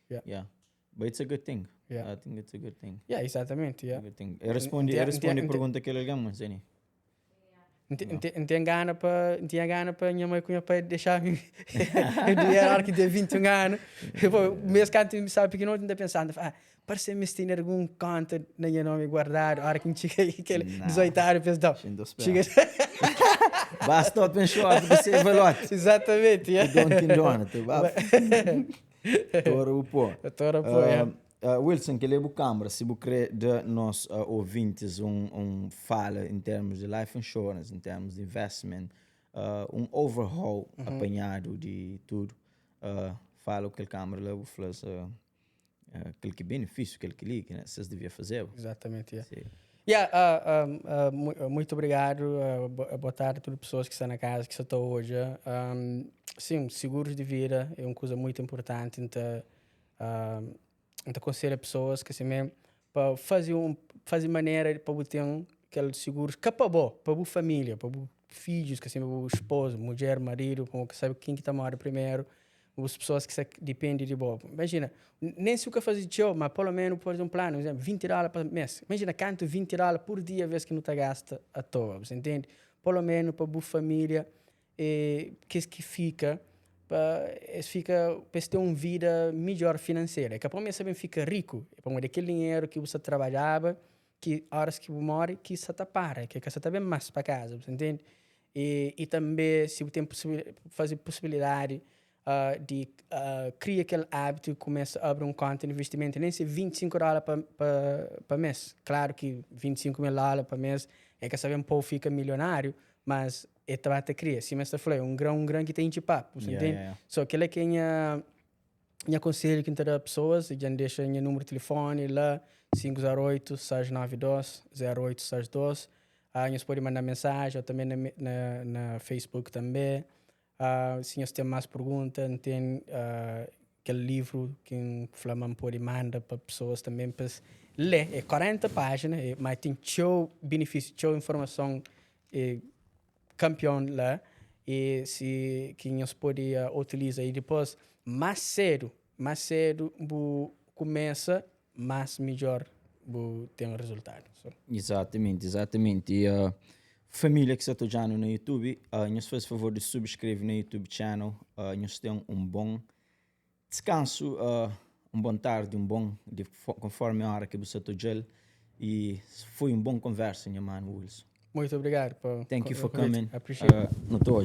Yeah. But it's a good thing. Yeah. I think it's a good thing. Yeah, exatamente. Yeah. Good thing. Eu respondi a pergunta que ele ganhou, Zeni. Não tem gana para minha mãe com meu pai deixar eu dinheiro hora que tem 21 anos. Mesmo que não sabe que não está pensando, parece que me tem algum conta na minha nome guardado, a hora que chega aquele 18 anos, pensa, chega. Basta pensar para ser veloz. Exatamente, Dunkin' Donuts. Tora o pó. Wilson, que leva a câmara, se você quer de nós ouvintes fala em termos de life insurance, em termos de investment, overhaul apanhado de tudo, fala o que a câmara leva a falar, aquele que benefício, aquele que liga, né? Vocês deviam fazer. Exatamente, Sim. muito obrigado. Boa tarde a todas as pessoas que estão na casa, que estão hoje. Sim, seguros de vida é uma coisa muito importante. Então, aconselho pessoas que assim, para fazer maneira para ter aqueles seguros que é para a família, para os filhos, que assim, para o esposo, mulher, marido, como que sabe quem que está morando primeiro, as pessoas que dependem de boa. Imagina, nem se o que fazer tio, mas pelo menos por um plano, exemplo, $20 por mês. Imagina quanto $20 por dia, vez que não está gasta à toa, você entende? Pelo menos para a família, que fica para ter uma vida melhor financeira. Que para mim também fica rico, para aquele dinheiro que você trabalhava, que horas que você morre, que você está para, que você está bem mais para casa, você entende? E também, se tem fazer possibilidade de criar aquele hábito e começa a abrir um conta de investimento, nem se $25 para mês. Claro que $25,000 para mês é que saber um pouco fica milionário, mas é trabalho que cria. Se mesmo falei, um grão que tem de papo, você entende? Só que ele é que eu aconselho que entre pessoas, já deixa o número de telefone lá, 508-92-08-2. Você pode mandar mensagem, ou também na Facebook também. Se você tem mais perguntas, tem aquele livro que o Flamam pode mandar para pessoas também para ler. É 40 páginas, mas tem show benefício, show informação campeão lá. E se que nós pode utilizar e depois mais cedo começa, mais melhor tem um resultado. So. Exatamente. E família que está já no YouTube, nós faz favor de subscrever no YouTube channel. Nós temos um bom descanso, um bom tarde, conforme a hora que você está já. E foi um bom conversa, minha mano Wilson. Muito obrigado. Thank you for coming. Appreciate it. No tour,